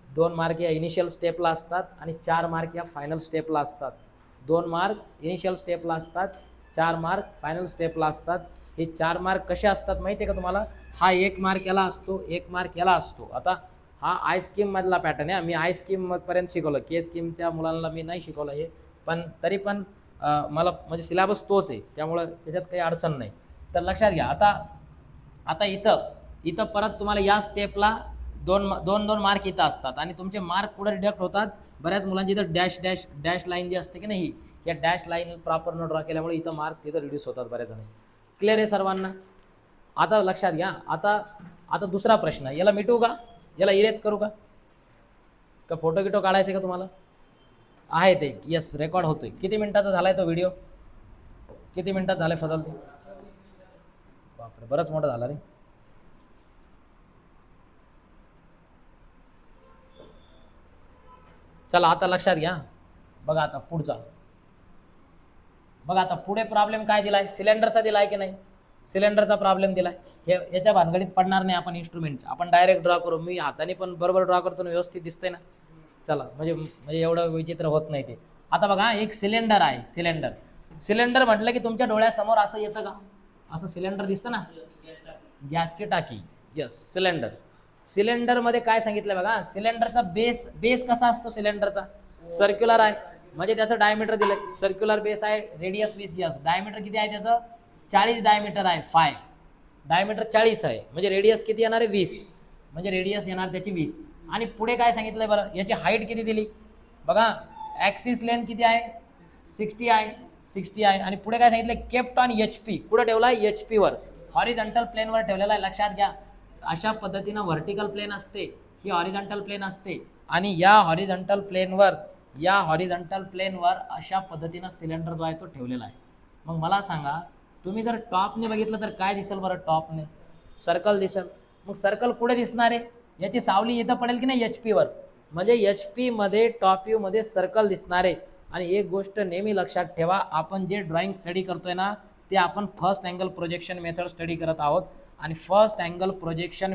2 मार्क या इनिशियल स्टेपला असतात आणि 4 मार्क या फायनल स्टेपला असतात. 2 मार्क इनिशियल स्टेपला असतात, 4 मार्क फायनल स्टेपला असतात. हे 4 मार्क कसे असतात माहिती आहे का तुम्हाला, हा 1 मार्क याला असतो, 1 मार्क याला असतो. आता हा आय स्कीममधला पॅटर्न आहे, मी आय स्कीमपर्यंत शिकवलं, के स्कीमच्या मुलांना मी नाही शिकवलं हे, पण तरी पण मला म्हणजे सिलेबस तोच आहे, त्यामुळं त्याच्यात काही अडचण नाही. तर लक्षात घ्या. आता इथं परत तुम्हाला या स्टेपला दोन मार्क इथं असतात आणि तुमचे मार्क पुढे डिडक्ट होतात. बऱ्याच मुलांची इथं डॅश लाईन जी असते की नाही, या डॅश लाईन प्रॉपर न ड्रॉ केल्यामुळे इथं मार्क तिथं रिड्यूस होतात बऱ्याच जण. क्लिअर आहे सर्वांना. आता लक्षात घ्या. आता दुसरा प्रश्न, याला मिटवू का, याला इरेज करू का फोटो गिटो काढायचे का तुम्हाला, आहे ते, यस रेकॉर्ड होतोय. किती मिनिटाचा झालाय तो व्हिडिओ, किती मिनिटात झालाय फजल ते, बापरे बरंच मोठा झाला रे. चला आता लक्षात घ्या. बघा आता पुढचा, बघा आता पुढे प्रॉब्लेम काय दिलाय, सिलेंडरचा दिलाय की नाही, सिलेंडरचा प्रॉब्लेम दिलाय. हे याच्या भानगडीत पडणार नाही आपण, इन्स्ट्रुमेंट आपण डायरेक्ट ड्रॉ करू. मी हाताने पण बरोबर ड्रॉ करतो ना, व्यवस्थित दिसतंय ना. चला म्हणजे एवढं विचित्र होत नाही ते. आता बघा एक सिलेंडर आहे, सिलेंडर सिलेंडर म्हटलं की तुमच्या डोळ्यासमोर असं येतं का? असं सिलेंडर दिसतं ना, गॅसची टाकी. Yes, cylinder. सिलेंडरमध्ये काय सांगितलं बघा, सिलेंडरचा बेस कसा असतो सिलेंडरचा? सर्क्युलर आहे, म्हणजे त्याचं डायमीटर दिलं सर्क्युलर बेस आहे, रेडियस 20. यस, डायमीटर किती आहे त्याचं? 40 डायमीटर आहे. डायमीटर 40 आहे, म्हणजे रेडियस किती येणार आहे? 20, म्हणजे रेडियस येणार त्याची 20. आणि पुढे काय सांगितलंय बरं, याची हाईट किती दिली बघा, ॲक्सिस लेंथ किती आहे? 60 आहे. आणि पुढे काय सांगितलं? Kept on HP. कुठं ठेवला आहे? HP वर, हॉरिझॉन्टल प्लेनवर ठेवलेला आहे. लक्षात घ्या, अशा पद्धतीनं व्हर्टिकल प्लेन असते, ही हॉरिझॉन्टल प्लेन असते, आणि या हॉरिझॉन्टल प्लेनवर अशा पद्धतीनं सिलेंडर जो आहे तो ठेवलेला आहे. मग मला सांगा, तुम्ही जर टॉपने बघितलं तर काय दिसेल बरं? टॉपने सर्कल दिसेल. मग सर्कल कुठे दिसणार आहे? याची सावली इथं पडेल की नाही? HP वर, म्हणजे HP मध्ये टॉप व्ह्यू मध्ये सर्कल दिसणार आहे. आणि एक गोष्ट नेहमी लक्षात ठेवा, आपण जे ड्रॉइंग स्टडी करतोय ना, ते आपण first angle projection method study करत आहोत. आणि फर्स्ट अँगल प्रोजेक्शन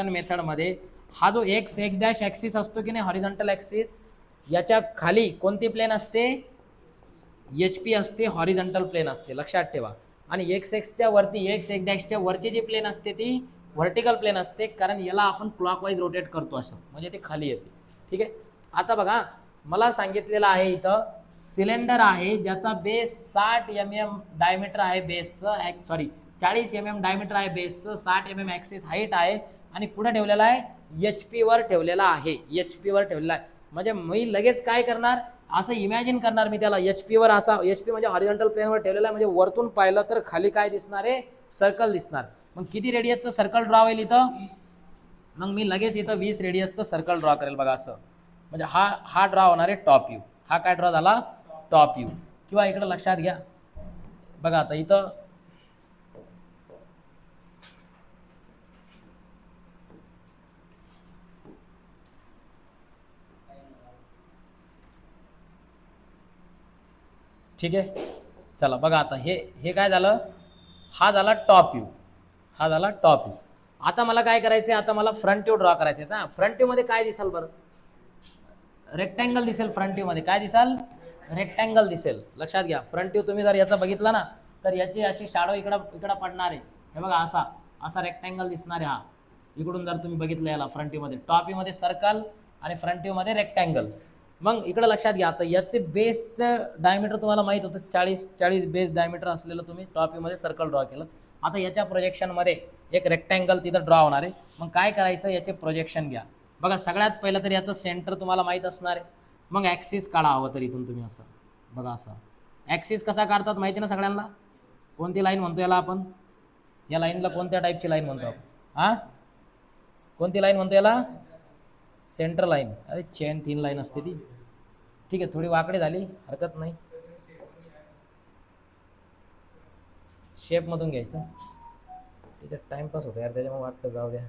मेथडमध्ये हा जो एक्स डॅश ॲक्सिस असतो की नाही, हॉरिझॉन्टल ॲक्सिस, याच्या खाली कोणती प्लेन असते? HP असते, हॉरिझॉन्टल प्लेन असते. लक्षात ठेवा. आणि एक्स डॅशच्या वरची जी प्लेन असते ती व्हर्टिकल प्लेन असते, कारण याला आपण क्लॉकवाईज रोटेट करतो असं, म्हणजे ते खाली येते. ठीक आहे. आता बघा, मला सांगितलेलं आहे इथं सिलेंडर आहे ज्याचा बेस 60 mm डायमीटर आहे, बेसचं 40 mm डायमीटर आहे बेसचं, 60 mm ॲक्सिस हाईट आहे, आणि कुठे ठेवलेला आहे? HP वर ठेवलेला आहे. म्हणजे मी लगेच काय करणार, असं इमॅजिन करणार मी त्याला HP वर, असा HP म्हणजे हॉरिझॉन्टल प्लेनवर ठेवलेला आहे, म्हणजे वरतून पाहिलं तर खाली काय दिसणार आहे? सर्कल दिसणार. मग किती रेडियसचं सर्कल ड्रॉ होईल इथं? मग मी लगेच इथं 20 रेडियसचं सर्कल ड्रॉ करेल बघा असं. म्हणजे हा ड्रॉ होणार आहे टॉप व्ह्यू. हा काय ड्रॉ झाला? Top view. किंवा इकडं लक्षात घ्या बघा, आता इथं ठीक आहे. चला बघा, आता हे काय झालं? हा झाला टॉप व्ह्यू. आता मला काय करायचंय? आता मला फ्रंट व्ह्यू ड्रॉ करायचे. ना फ्रंट व्ह्यू मध्ये काय दिसेल बरं? रेक्टँगल दिसेल. फ्रंट व्ह्यू मध्ये काय दिसेल? रेक्टँगल दिसेल. लक्षात घ्या, फ्रंट व्ह्यू तुम्ही जर याचा बघितला ना, तर याची अशी शॅडो इकडं पडणार आहे. हे बघा, असा रेक्टँगल दिसणार आहे. हा इकडून जर तुम्ही बघितलं याला फ्रंट व्ह्यू मध्ये, टॉप व्ह्यू मध्ये सर्कल आणि फ्रंट व्ह्यू मध्ये रेक्टँगल. मग इकडं लक्षात घ्या, आता याचे बेसचं डायमीटर तुम्हाला माहित होतं, 40 बेस डायमीटर असलेलं तुम्ही टॉप व्ह्यू मध्ये सर्कल ड्रॉ केलं. आता याच्या प्रोजेक्शनमध्ये एक रेक्टँगल तिथं ड्रॉ होणार आहे. मग काय करायचं? याचे प्रोजेक्शन घ्या. बघा, सगळ्यात पहिलं तर याचं सेंटर तुम्हाला माहीत असणार आहे. मग ॲक्सिस काढा हवं तर इथून तुम्ही असं बघा, असं ॲक्सिस कसा काढतात माहिती ना सगळ्यांना? कोणती लाईन म्हणतो याला आपण? या लाईनला कोणत्या टाईपची लाईन म्हणतो आपण? कोणती लाईन म्हणतो याला? Centre line. अरे चेन 3 लाईन असते ती. ठीक आहे, थोडी वाकडी झाली, हरकत नाही. शेपमधून घ्यायचं, त्याच्यात टाइमपास होतो यार, त्याच्यामुळे वाटतं जाऊ द्या.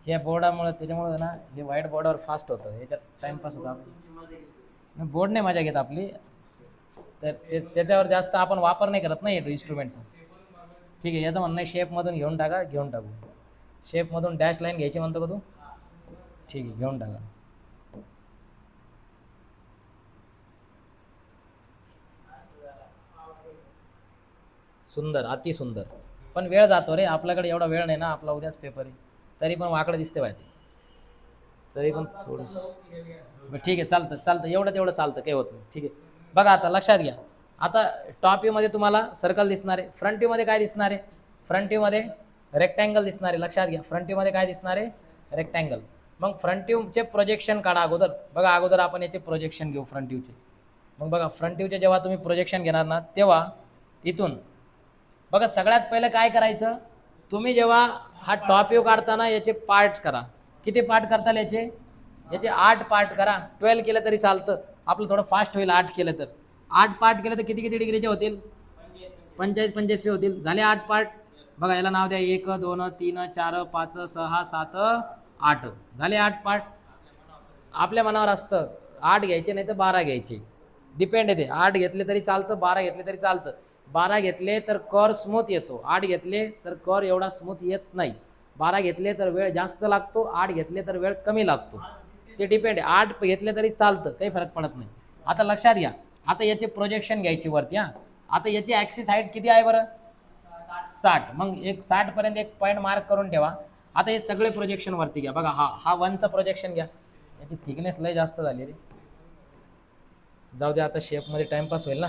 या बोर्डामुळे, त्याच्यामुळे ना हे व्हाईट बोर्डावर फास्ट होतं, याच्यात टाइमपास होतो. आपण बोर्ड नाही मजा घेत आपली, तर त्याच्यावर जास्त आपण वापर नाही करत ना इन्स्ट्रुमेंटचा. ठीक आहे, याचं म्हणणं आहे शेपमधून घेऊन टाकू. शेपमधून डॅश लाईन घ्यायची म्हणतो का तू? ठीक आहे, घेऊन टाका. सुंदर, अति सुंदर. पण वेळ जातो रे आपल्याकडे, एवढा वेळ नाही ना आपला, उद्याच पेपर आहे. तरी पण वाकडं दिसते पाहिजे, तरी पण थोडं ठीक आहे, चालतं एवढं चालतं, काही होत नाही. ठीक आहे, बघा आता लक्षात घ्या. आता टॉप व्ह्यू मध्ये तुम्हाला सर्कल दिसणार आहे. फ्रंट व्ह्यू मध्ये काय दिसणार आहे? फ्रंट व्ह्यू मध्ये रेक्टँगल दिसणार आहे. लक्षात घ्या, फ्रंट व्ह्यू मध्ये काय दिसणार आहे? रेक्टँगल. मग फ्रंट व्ह्यूचे प्रोजेक्शन काढा अगोदर. बघा, अगोदर आपण याचे प्रोजेक्शन घेऊ फ्रंट व्ह्यूचे. मग बघा, फ्रंट व्ह्यूचे जेव्हा तुम्ही प्रोजेक्शन घेणार ना, तेव्हा इथून बघा, सगळ्यात पहिलं काय करायचं? तुम्ही जेव्हा हा टॉप व्ह्यू काढताना याचे पार्ट करा. किती पार्ट करताल याचे? 8 पार्ट करा. 12 केलं तरी चालतं, आपलं थोडं फास्ट होईल. 8 केलं तर 8 पार्ट केलं तर किती डिग्रीचे होतील? 45 होतील. झाले 8 पार्ट. बघा, याला नाव द्या 1 2 3 4 5 6 7 8. झाले 8 पार्ट. आपल्या मनावर असतं, 8 घ्यायचे नाही तर 12 घ्यायचे, डिपेंड येते. 8 घेतले तरी चालतं, 12 घेतले तरी चालतं. 12 घेतले तर कर स्मूथ येतो, 8 घेतले तर कर एवढा स्मूथ येत नाही. 12 घेतले तर वेळ जास्त लागतो, 8 घेतले तर वेळ कमी लागतो. ते डिपेंड आहे, 8 घेतले तरी चालतं, काही फरक पडत नाही. आता लक्षात घ्या, आता याचे प्रोजेक्शन घ्यायची वरती. आता याची ॲक्सिस हाईट किती आहे बरं? 60. मग एक 60 पर्यंत एक पॉईंट मार्क करून ठेवा. आता हे सगळे प्रोजेक्शन वरती घ्या. बघा हा 1चं प्रोजेक्शन घ्या. याची थिकनेस लय जास्त झाली रे. जाऊ दे, आता शेपमध्ये टाइमपास होईल ना.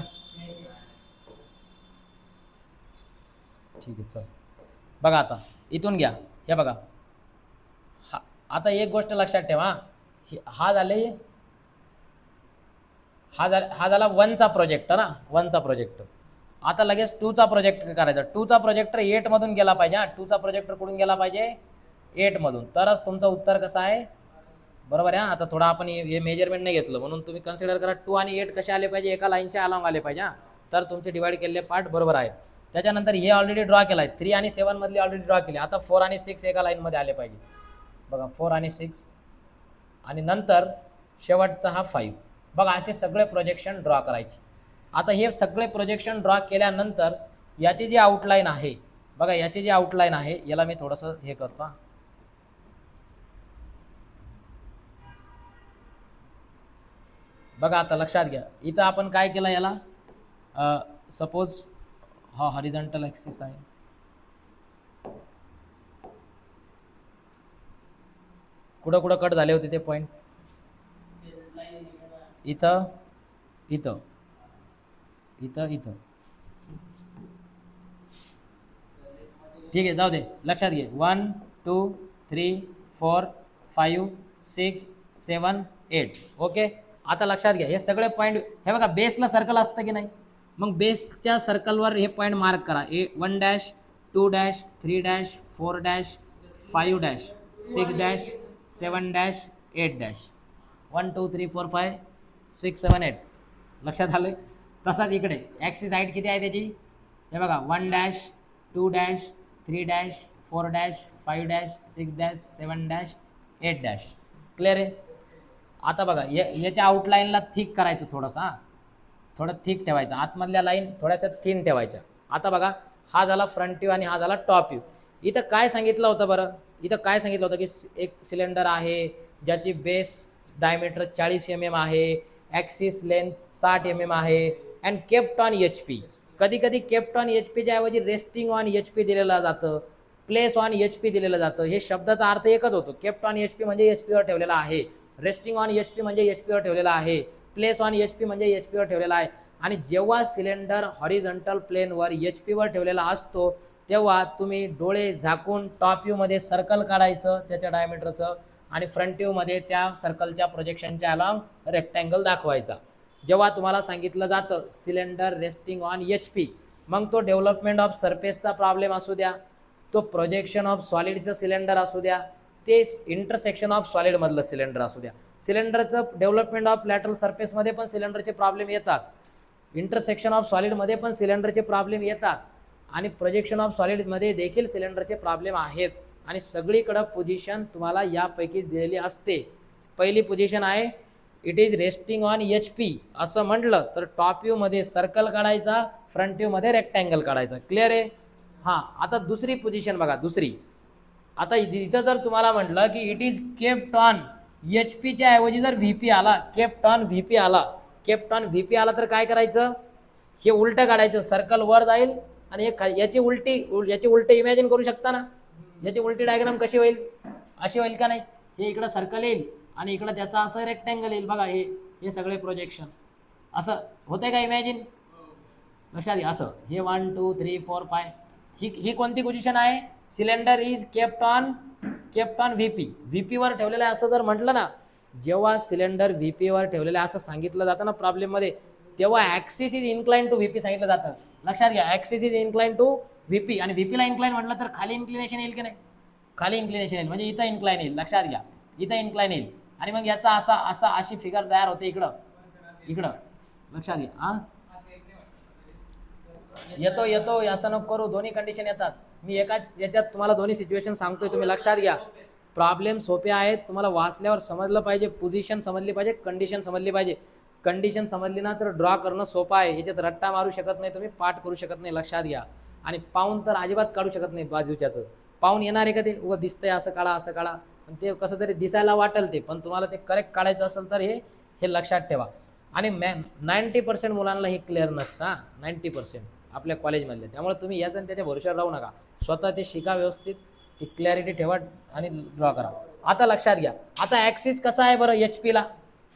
ठीक आहे, चल. बघा आता इथून घ्या. हे बघा, आता एक गोष्ट लक्षात ठेवा, हा झाला 1चा प्रोजेक्टर. 1चा प्रोजेक्टर. आता लगेच 2चा प्रोजेक्टर करायचा. 2चा प्रोजेक्टर 8 मधून गेला पाहिजे. 2चा प्रोजेक्टर कुठून गेला पाहिजे? 8 मधून. तरच तुमचं उत्तर कसं आहे? बरोबर आहे. आता थोडा आपण हे मेजरमेंट नाही घेतलं म्हणून तुम्ही कन्सिडर करा 2 आणि 8 कसे आले पाहिजे? एका लाईनच्या अलॉंग आले पाहिजे. तर तुमचे डिवाइड केलेले पार्ट बरोबर आहेत. त्याच्यानंतर हे ऑलरेडी ड्रॉ केला आहे. 3 आणि 7 मधले ऑलरेडी ड्रॉ केले. आता 4 आणि 6 एका लाईनमध्ये आले पाहिजे. बघा 4 आणि 6 आणि नंतर शेवटचा हा 5. बघा असे सगळे प्रोजेक्शन ड्रॉ करायचे. आता हे सगळे प्रोजेक्शन ड्रॉ केल्यानंतर याची जी आउटलाईन आहे, बघा याची जी आउटलाईन आहे, याला मी थोडंसं हे करतो. बघा आता लक्षात घ्या, इथं आपण काय केलं, याला सपोज हा हॉरिझॉन्टल ॲक्सिस आहे. कुठं कुठं कट झाले होते ते पॉईंट? इथं इथं इथं इथं. ठीक आहे, जाऊ दे. लक्षात घे 1 2 3 4 5 6 7 8. ओके. आता लक्षात घ्या, हे सगळे पॉईंट, हे बघा बेसला सर्कल असतं की नाही? मग बेसच्या सर्कलवर हे पॉईंट मार्क करा. 1 dash 2 dash 3 dash 4 dash 5 dash 6 dash 7 dash 8 dash. 1 2 3 4 5 6 7 8. लक्षात आलं? तसाच इकडे ॲक्सिस हाईट किती आहे त्याची? हे बघा 1 dash 2 dash 3 dash 4 dash 5 dash 6 dash 7 dash 8 dash. Clear आहे? आता बघा याच्या आउटलाईनला थिक करायचं थोडंसं. थोडं थिक ठेवायचं. आतमधल्या लाईन थोड्याशा थिन ठेवायच्या. आता बघा, हा झाला फ्रंट व्ह्यू आणि हा झाला टॉप व्ह्यू. इथं काय सांगितलं होतं बरं? इथं काय सांगितलं होतं की एक सिलेंडर आहे ज्याची बेस डायमीटर 40 mm आहे, ॲक्सिस लेंथ 60 mm आहे अँड केप्ट ऑन HP. कधी कधी केप्ट ऑन HPच्या ऐवजी रेस्टिंग ऑन HP दिलेलं जातं, प्लेस ऑन HP दिलेलं जातं. हे शब्दाचा अर्थ एकच होतो. केप्ट ऑन HP म्हणजे HPवर ठेवलेला आहे, रेस्टिंग ऑन HP म्हणजे HPवर ठेवलेला आहे, प्लेस ऑन HP म्हणजे HPवर ठेवलेला आहे. आणि जेव्हा सिलेंडर हॉरिझॉन्टल प्लेनवर HPवर ठेवलेला असतो तेव्हा तुम्ही डोळे झाकून टॉप व्ह्यूमध्ये सर्कल काढायचं त्याच्या डायमीटरचं आणि फ्रंट व्ह्यूमध्ये त्या सर्कलच्या प्रोजेक्शनच्या अलॉंग रेक्टँगल दाखवायचा. जेव्हा तुम्हाला सांगितलं जातं सिलेंडर रेस्टिंग ऑन HP, मग तो डेव्हलपमेंट ऑफ सरफेसचा प्रॉब्लेम असू द्या, तो प्रोजेक्शन ऑफ सॉलिडचं सिलेंडर असू द्या, ते इंटरसेक्शन ऑफ सॉलिडमधलं सिलेंडर असू द्या. सिलेंडरचं डेव्हलपमेंट ऑफ लॅटरल सरफेसमध्ये पण सिलेंडरचे प्रॉब्लेम येतात, इंटरसेक्शन ऑफ सॉलिडमध्ये पण सिलेंडरचे प्रॉब्लेम येतात आणि प्रोजेक्शन ऑफ सॉलिडमध्ये देखील सिलेंडरचे प्रॉब्लेम आहेत. आणि सगळीकडं पोझिशन तुम्हाला यापैकीच दिलेली असते. पहिली पोझिशन आहे it is resting on HP असं म्हटलं तर टॉप व्ह्यूमध्ये सर्कल काढायचा, फ्रंट व्ह्यूमध्ये रेक्टँगल काढायचा. क्लिअर आहे? हां. आता दुसरी पोझिशन बघा. दुसरी, आता इथं जर तुम्हाला म्हटलं की इट इज केप्ट ऑन HPच्या ऐवजी जर VP आला, केप्ट ऑन VP आला, केप्ट ऑन VP आला तर काय करायचं? हे उलटं काढायचं. सर्कल वर जाईल आणि याची उलटी इमॅजिन करू शकता ना? याची उलटी डायग्राम कशी होईल? अशी होईल का नाही? हे इकडं सर्कल येईल आणि इकडं त्याचा असं रेक्टँगल येईल. बघा हे सगळे प्रोजेक्शन असं होते का इमॅजिन? लक्षात घ्या. असं हे 1 2 3 4 5 ही कोणती पोझिशन आहे? Cylinder is kept on VP वर ठेवलेलं आहे असं जर म्हटलं ना, जेव्हा सिलेंडर VP वर ठेवलेलं आहे असं सांगितलं जातं ना प्रॉब्लेममध्ये, तेव्हा axis is incline to VP सांगितलं जातं. लक्षात घ्या, axis is incline to VP आणि VP ला इन्क्लाइन म्हटलं तर खाली इन्क्लिनेशन येईल की नाही? खाली इन्क्लिनेशन येईल म्हणजे इथं इन्क्लाइन येईल. लक्षात घ्या, इथं इन्क्लाइन येईल आणि मग याचा अशी फिगर तयार होते इकडं. लक्षात घ्या. हां, येतो असं नको करू. दोन्ही कंडिशन येतात. मी एका याच्यात तुम्हाला दोन्ही सिच्युएशन सांगतोय, तुम्ही लक्षात घ्या. प्रॉब्लेम सोपे आहेत, तुम्हाला वाचल्यावर समजलं पाहिजे. पोझिशन समजली पाहिजे, कंडिशन समजली पाहिजे. कंडिशन समजली ना तर ड्रॉ करणं सोपं आहे. याच्यात रट्टा मारू शकत नाही तुम्ही, पाठ करू शकत नाही. लक्षात घ्या. आणि पाऊन तर अजिबात काढू शकत नाही बाजूच्याचं. पाऊन येणार आहे का ते? दिसतंय असं काढा पण ते कसं तरी दिसायला वाटेल ते, पण तुम्हाला ते करेक्ट काढायचं असेल तर हे लक्षात ठेवा. आणि 90% मुलांना हे क्लिअर नसतं, 90% आपल्या कॉलेजमधले. त्यामुळे तुम्ही याचं आणि त्याच्या भरोश्यावर राहू नका, स्वतः ते शिका व्यवस्थित, ती क्लॅरिटी ठेवा आणि ड्रॉ करा. आता लक्षात घ्या, आता ॲक्सिस कसा आहे बरं एच पीला,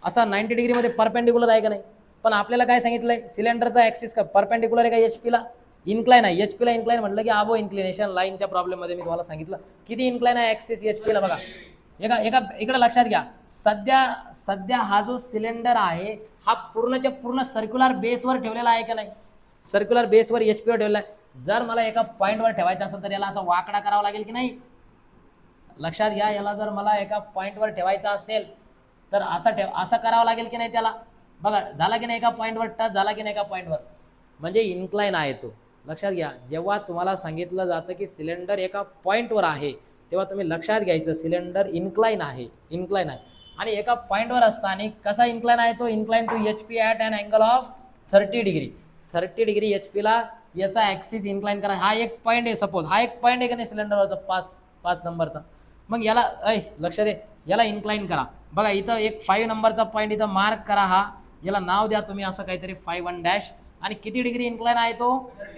असा 90 डिग्रीमध्ये परपेंडिक्युलर आहे का नाही. पण आपल्याला काय सांगितलंय, सिलेंडरचा ॲक्सिस का परपेंडिक्युलर आहे का एच पीला, इन्क्लाइन आहे. एच पीला इन्क्लाइन म्हटलं की अबो इन्क्लिनेशन लाईनच्या प्रॉब्लेममध्ये मी तुम्हाला सांगितलं किती इन्क्लाइन आहे ॲक्सिस एच पीला. बघा इकडे लक्षात घ्या, सध्या हा जो सिलेंडर आहे हा पूर्णच्या पूर्ण सर्क्युलर बेसवर ठेवलेला आहे का नाही, सर्क्युलर बेसवर एच पीवर ठेवलेला आहे. जर मला एका पॉईंटवर ठेवायचं असेल तर याला असा वाकडा करावा लागेल की नाही. लक्षात घ्या, याला जर मला एका पॉईंटवर ठेवायचा असेल तर असं करावं लागेल की नाही त्याला. बघा झाला की नाही, एका पॉईंटवर टच झाला की नाही एका पॉईंटवर, म्हणजे इन्क्लाइन आहे तो. लक्षात घ्या, जेव्हा तुम्हाला सांगितलं जातं की सिलेंडर एका पॉईंटवर आहे तेव्हा तुम्ही लक्षात घ्यायचं सिलेंडर इन्क्लाइन आहे, इन्क्लाइन आहे. आणि एका पॉईंटवर असताना कसा इन्क्लाइन आहे तो, incline to H P at an angle of 30 degree. 30 degree H पीला याचा ॲक्सिस इन्क्लाइन करा. हा एक पॉईंट आहे, सपोज हा एक पॉईंट आहे का नाही सिलेंडरवरचा 5 नंबरचा. मग याला लक्ष दे, याला इन्क्लाइन करा. बघा इथं एक 5 नंबरचा पॉईंट इथं मार्क करा, हा याला नाव द्या तुम्ही असं काहीतरी 5-1 आणि किती डिग्री इन्क्लाइन आहे तो,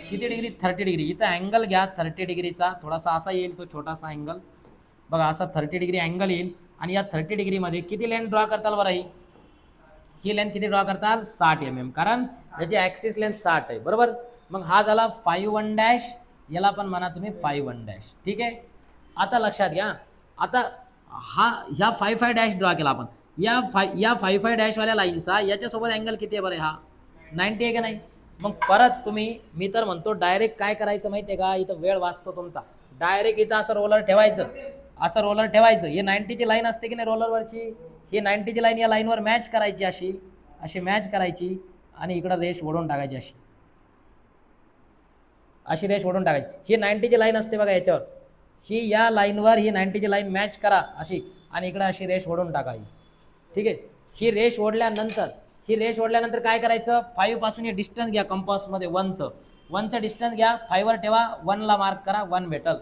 किती डिग्री, 30 डिग्री. इथं अँगल घ्या 30 डिग्रीचा, थोडासा असा येईल तो छोटासा अँगल. बघा असा 30 डिग्री अँगल येईल आणि या 30 डिग्रीमध्ये किती लेंथ ड्रॉ करताल बरं, ही लेंथ किती ड्रॉ करताल, 60 mm, कारण याची ॲक्सिस लेंथ 60 आहे बरोबर. मग हा झाला 5-1, याला पण म्हणा तुम्ही 5-1. ठीक आहे. आता लक्षात घ्या, आता ह्या 5-5 ड्रॉ केला आपण, या 5-5 वाल्या लाईनचा याच्यासोबत अँगल किती आहे बरं, हा 90 आहे का नाही. मग परत तुम्ही, मी तर म्हणतो डायरेक्ट काय करायचं माहिती आहे का, इथं वेळ वाचतो तुमचा, डायरेक्ट इथं असं रोलर ठेवायचं, असं रोलर ठेवायचं. ही 90ची लाईन असते की नाही रोलरवरची, ही 90ची लाईन या लाईनवर मॅच करायची, अशी मॅच करायची आणि इकडं रेष ओढून टाकायची, अशी रेष ओढून टाकायची. ही 90ची लाईन असते बघा याच्यावर, ही या लाईनवर ही 90ची लाईन मॅच करा अशी आणि इकडं अशी रेष ओढून टाकायची. ठीक आहे. ही रेष ओढल्यानंतर काय करायचं, 5 पासून हे डिस्टन्स घ्या कंपासमध्ये 1चं डिस्टन्स घ्या, 5 वर ठेवा, 1ला मार्क करा, 1 भेटल.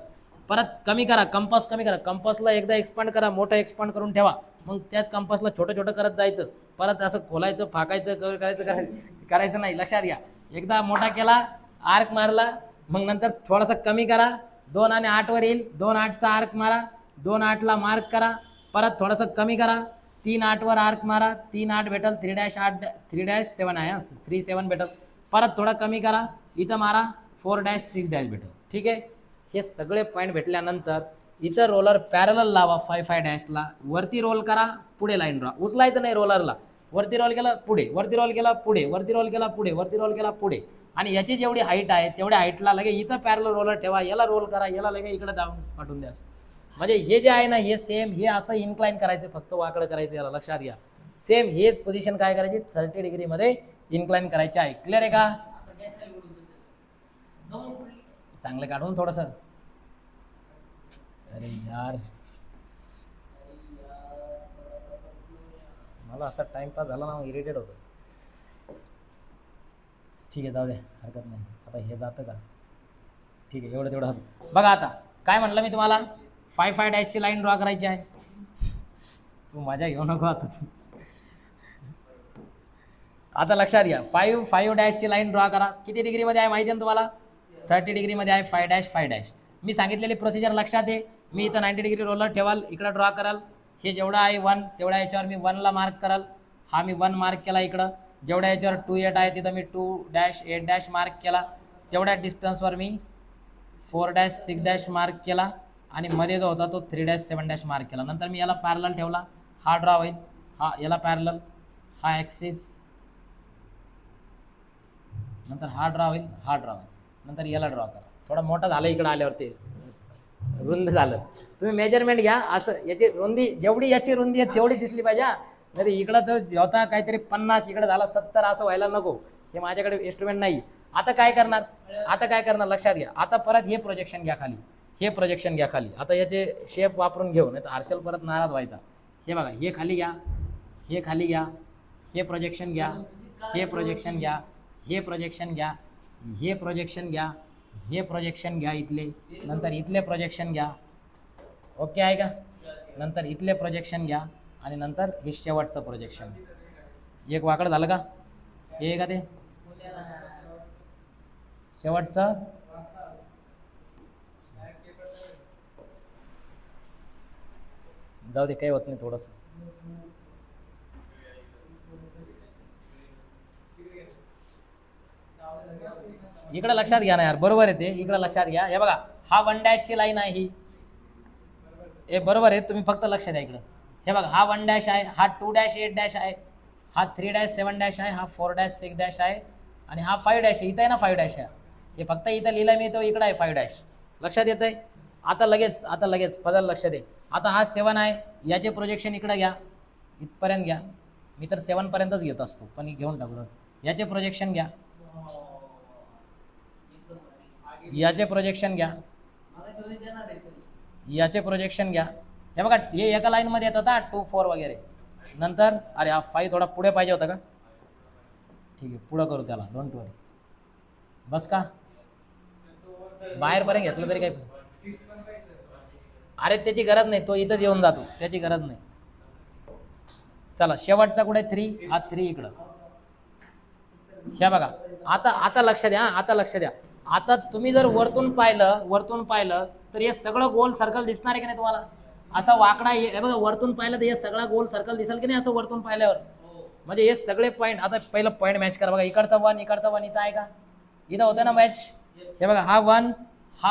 परत कमी करा, कंपास कमी करा, कंपासला एकदा एक्सपांड करा, मोठं एक्सपांड करून ठेवा. मग त्याच कंपासला छोटं करत जायचं, परत असं खोलायचं, फाकायचं, करायचं नाही. लक्षात घ्या, एकदा मोठा केला, आर्क मारला, मग नंतर थोडासा कमी करा, 2 आणि 8 वर येईल, 2-8चा आर्क मारा, 2-8ला मार्क करा, परत थोडंसं कमी करा, 3-8 वर आर्क मारा, 3-8 भेटल, 3-7 आहे, 3-7 भेटल, परत थोडा कमी करा, इथं मारा, 4-6 भेटल. ठीक आहे. हे सगळे पॉईंट भेटल्यानंतर इथं रोलर पॅरलल लावा 5-5 वरती रोल करा, पुढे लाईन ड्रॉ, उचलायचं नाही रोलरला, वरती रोल केला पुढे, वरती रोल केला पुढे, वरती रोल केला पुढे, वरती रोल केला पुढे. आणि याची जेवढी हाईट आहे तेवढ्या हाईटला लगे इथं पॅरलल रोलर ठेवा, याला रोल करा, याला लगे इकडे दाबून पाठवून द्या. म्हणजे हे जे आहे ना, हे सेम हे असं इन्क्लाइन करायचं, फक्त वाकडं करायचं. याला लक्षात घ्या, सेम हेच पोझिशन काय करायची, 30 डिग्रीमध्ये इन्क्लाइन करायची आहे. क्लिअर आहे का, चांगलं काढून थोडंसं. अरे यार, मला असा टाइमपास झाला ना, इरिटेट होतो. ठीक आहे, जाऊ द्या, हरकत नाही. आता हे जातं का, ठीक आहे, एवढं तेवढं होतं. बघा आता काय म्हणलं मी तुम्हाला, 5-5 लाईन ड्रॉ करायची आहे. तू मजा घेऊ नको आता. आता लक्षात घ्या, 5-5 लाईन ड्रॉ करा. किती डिग्रीमध्ये आहे माहिती आहे ना तुम्हाला, 30 डिग्रीमध्ये आहे. 5-5 मी सांगितलेली प्रोसिजर लक्षात आहे. मी इथं 90 डिग्री रोलर ठेवाल, इकडं ड्रॉ कराल, हे जेवढं आहे 1 तेवढ्या याच्यावर मी 1ला मार्क कराल, हा मी 1 मार्क केला. इकडं जेवढ्या याच्यावर 2-8 आहे तिथं मी 2-8 मार्क केला. तेवढ्या डिस्टन्सवर मी 4-6 मार्क केला आणि मध्ये जो होता तो 3-7 मार्क केला. नंतर मी याला पॅरलल ठेवला, हा ड्रॉ होईल, हा याला पॅरलल, हा ॲक्सिस, नंतर हा ड्रॉ होईल, हा ड्रॉ होईल, नंतर याला ड्रॉ करा. थोडा मोठा झालं इकडं आल्यावरती, रुंद झालं. तुम्ही मेजरमेंट घ्या, असं याची रुंदी जेवढी याची रुंदी आहे तेवढी दिसली पाहिजे. तरी इकडं तर होता काहीतरी 50, इकडं झाला 70, असं व्हायला नको. हे माझ्याकडे इन्स्ट्रुमेंट नाही. आता काय करणार लक्षात घ्या. आता परत हे प्रोजेक्शन घ्या खाली, आता याचे शेप वापरून घेऊ, नाही तर हर्षल परत नाराज व्हायचा. हे बघा, हे खाली घ्या, हे प्रोजेक्शन घ्या, हे प्रोजेक्शन घ्या, इथले, नंतर इथले प्रोजेक्शन घ्या. ओके आहे का, नंतर इथले प्रोजेक्शन घ्या आणि नंतर हे शेवटचं प्रोजेक्शन. एक वाकड झालं का? हे का ते शेवटचं? जाऊ दे, काही होत नाही. थोडंसं इकडं लक्षात घ्या ना यार, बरोबर आहे ते. इकडं लक्षात घ्या. हे बघा, हा 1 ची लाईन आहे ही. हे बरोबर आहे, तुम्ही फक्त लक्ष द्या इकडं. हे बघा, हा 1 आहे, हा 2 8 आहे, हा 3 7 आहे, हा 4 6 आहे आणि हा 5 आहे. इथं आहे ना 5 आहे. हे फक्त इथं लिहिलं मी, तो इकडं आहे 5. लक्षात येतंय? आता लगेच फजल लक्ष दे. आता हा 7 आहे, याचे प्रोजेक्शन इकडं घ्या, इथपर्यंत घ्या. मी तर 7 पर्यंतच घेत असतो, पण घेऊन टाकू. याचे प्रोजेक्शन घ्या, याचे प्रोजेक्शन घ्या, याचे प्रोजेक्शन घ्या. हे बघा, हे एका लाईन मध्ये येतात 2 4 वगैरे. नंतर अरे हा 5 थोडा पुढे पाहिजे होता का? ठीक आहे, पुढं करू त्याला, डोंट वरी. बस का बाहेरपर्यंत घेतलं तरी काही? अरे त्याची गरज नाही, तो इथंच येऊन जातो, त्याची गरज नाही. चला, शेवटचा कुठे? 3. हा 3 इकडं. हे बघा, आता लक्ष द्या. आता लक्ष द्या. आता तुम्ही जर वरतून पाहिलं तर हे सगळं गोल सर्कल दिसणार आहे की नाही तुम्हाला? असा वाकडा हे बघा, वरतून पाहिलं तर हे सगळा गोल सर्कल दिसेल की नाही असं वरतून पाहिल्यावर? म्हणजे हे सगळे पॉईंट. आता पहिलं पॉईंट मॅच करा. बघा, इकडचा 1 इथं आहे का? इथं होतं ना मॅच. हे बघा, हा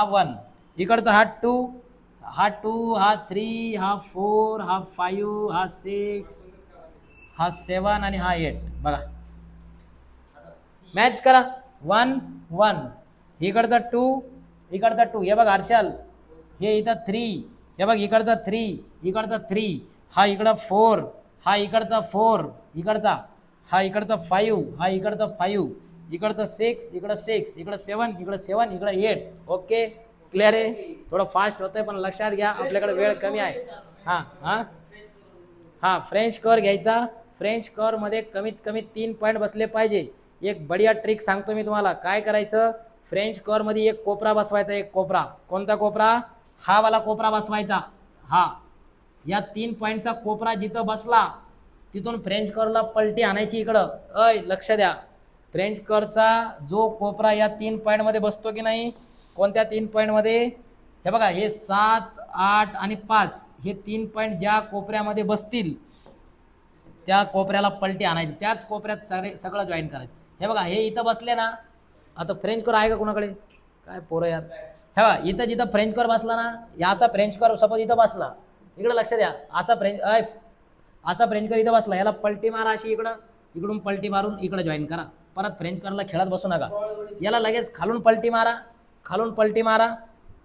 1 इकडचा, हा 2 हा 3 हा 4 हा 5 हा 6 हा 7 आणि हा 8. बघा, मॅच करा. 1 इकडचा 2 हे बघ हर्षल, हे इथं 3. हे बघ, इकडचा 3 हा इकडं 4 हा इकडचा 4 इकडचा, हा इकडचा 5 हा इकडचा 5 इकडचा 6 इकडं 6 इकडं 7 इकडं 7 इकडं 8. ओके, क्लिअर आहे? थोडं फास्ट होतंय पण लक्षात घ्या, आपल्याकडे वेळ कमी आहे. हा फ्रेंच कर घ्यायचा. फ्रेंच कर मध्ये कमीत कमी 3 पॉईंट बसले पाहिजे. एक बढिया ट्रिक सांगतो मी तुम्हाला. काय करायचं? फ्रेंच कर मध्ये एक कोपरा बसवायचा. एक कोपरा. कोणता कोपरा? हा वाला कोपरा बसवायचा. हा, या 3 पॉईंटचा कोपरा जिथं बसला तिथून फ्रेंच करला पलटी आणायची इकडं. लक्ष द्या, फ्रेंच करचा जो कोपरा या 3 पॉईंट मध्ये बसतो की नाही? कोणत्या 3 पॉईंट मध्ये? हे बघा, हे 7 8 आणि 5 हे 3 पॉईंट ज्या कोपऱ्यामध्ये बसतील त्या कोपऱ्याला पलटी आणायची. त्याच कोपऱ्यात सगळं जॉईन करायचं. हे बघा, हे इथं बसले ना. आता फ्रेंच कर आहे का कोणाकडे? काय पोरं यार. हे बघा, इथं जिथं फ्रेंच कर बसला ना, या असा फ्रेंच कर सपोज इथं बसला. इकडं लक्ष द्या. असा फ्रेंच कर इथं बसला. याला पलटी मारा अशी इकडं, इकडून पलटी मारून इकडं जॉईन करा. परत फ्रेंच करला खेळत बसू नका. याला लगेच खालून पलटी मारा,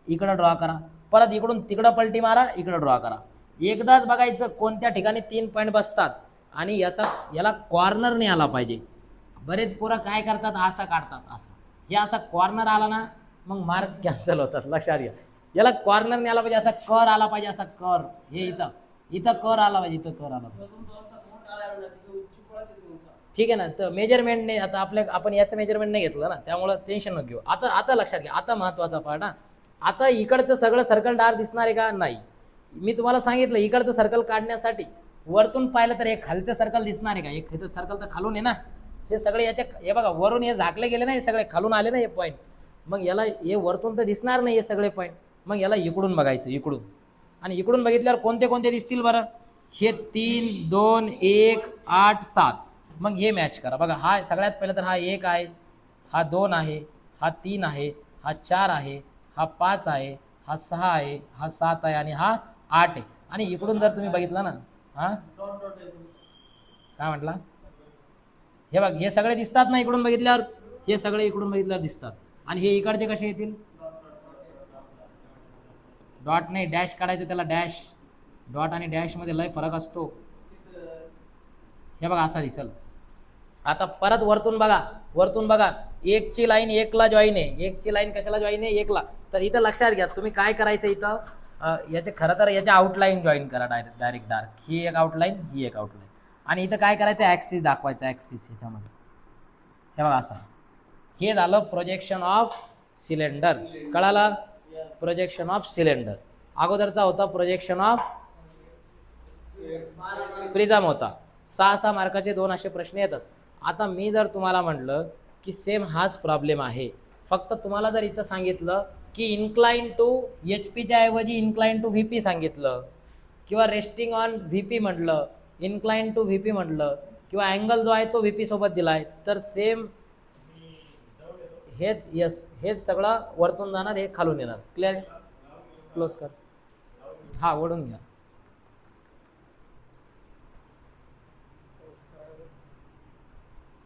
इकडं ड्रॉ करा. परत इकडून तिकडं पलटी मारा, इकडं ड्रॉ करा. एकदाच बघायचं कोणत्या ठिकाणी 3 पॉईंट बसतात आणि याला कॉर्नर नाही आला पाहिजे. बरेच पोरं काय करतात, असा काढतात. असं हे असा कॉर्नर आला ना मग मार्क कॅन्सल होतात. लक्षात घ्या, याला कॉर्नर नाही आला पाहिजे, असा कर आला पाहिजे. असा कर, हे इथं कर आला पाहिजे, इथं कर आला पाहिजे. ठीक आहे ना? तर मेजरमेंट नाही. आता आपण याचं मेजरमेंट नाही घेतलं ना, त्यामुळं टेन्शन नको घेऊ. आता लक्षात घ्या. आता महत्वाचा पार्ट. आता इकडचं सगळं सर्कल डार्क दिसणार आहे का? नाही. मी तुम्हाला सांगितलं, इकडचं सर्कल काढण्यासाठी वरतून पाहिलं तर हे खालचं सर्कल दिसणार आहे का? एक इथं सर्कल तर खालून आहे ना. हे सगळे याच्या, हे बघा, वरून हे झाकले गेले ना, हे सगळे खालून आले ना हे पॉईंट. मग याला हे वरतून तर दिसणार नाही हे सगळे पॉईंट. मग याला इकडून बघायचं, इकडून. आणि इकडून बघितल्यावर कोणते कोणते दिसतील बरं? हे 3 2 1 8 7. मग हे मॅच करा. बघा, हा सगळ्यात पहिलं तर हा 1 आहे, हा 2 आहे, हा 3 आहे, हा 4 आहे, हा 5 आहे, हा 6 आहे, हा 7 आहे आणि हा 8 आहे. आणि इकडून जर तुम्ही बघितलं ना, काय म्हटला? हे बघ, हे सगळे दिसतात ना इकडून बघितल्यावर? हे सगळे इकडून बघितल्यावर दिसतात. आणि हे इकडचे कसे येतील? डॉट नाही, डॅश काढायचं त्याला. डॅश, डॉट आणि डॅश मध्ये लय फरक असतो. हे बघा, असा दिसल. आता परत वरतून बघा, 1 ची लाईन 1 ला जॉईन आहे. 1 ची लाईन कशाला जॉईन आहे? 1 ला. तर इथं लक्षात घ्या, तुम्ही काय करायचं इथं, याचे खरं तर याचे आउटलाईन जॉईन करा. Direct dark. ही एक आउटलाईन, ही एक आउटलाईन. आणि इथं काय करायचं? ॲक्सिस दाखवायचं. ॲक्सिस ह्याच्यामध्ये. हे बघा, असं. हे झालं प्रोजेक्शन ऑफ सिलेंडर. कळालं? Projection of cylinder. अगोदरचा होता प्रोजेक्शन ऑफ प्रिझम होता. 6 मार्काचे 2 असे प्रश्न येतात. आता मी जर तुम्हाला म्हटलं की सेम हाच प्रॉब्लेम आहे, फक्त तुम्हाला जर इथं सांगितलं की इन्क्लाइन टू एच पीच्या ऐवजी इन्क्लाइन टू व्ही पी सांगितलं, किंवा रेस्टिंग ऑन व्ही पी म्हटलं, इन्क्लाइन टू व्ही पी म्हटलं, किंवा अँगल जो आहे तो व्ही पी सोबत दिलाय, तर सेम हेच सगळं वरतून जाणार, हे खालून येणार. क्लिअर? क्लोज कर. हा, ओढून घ्या.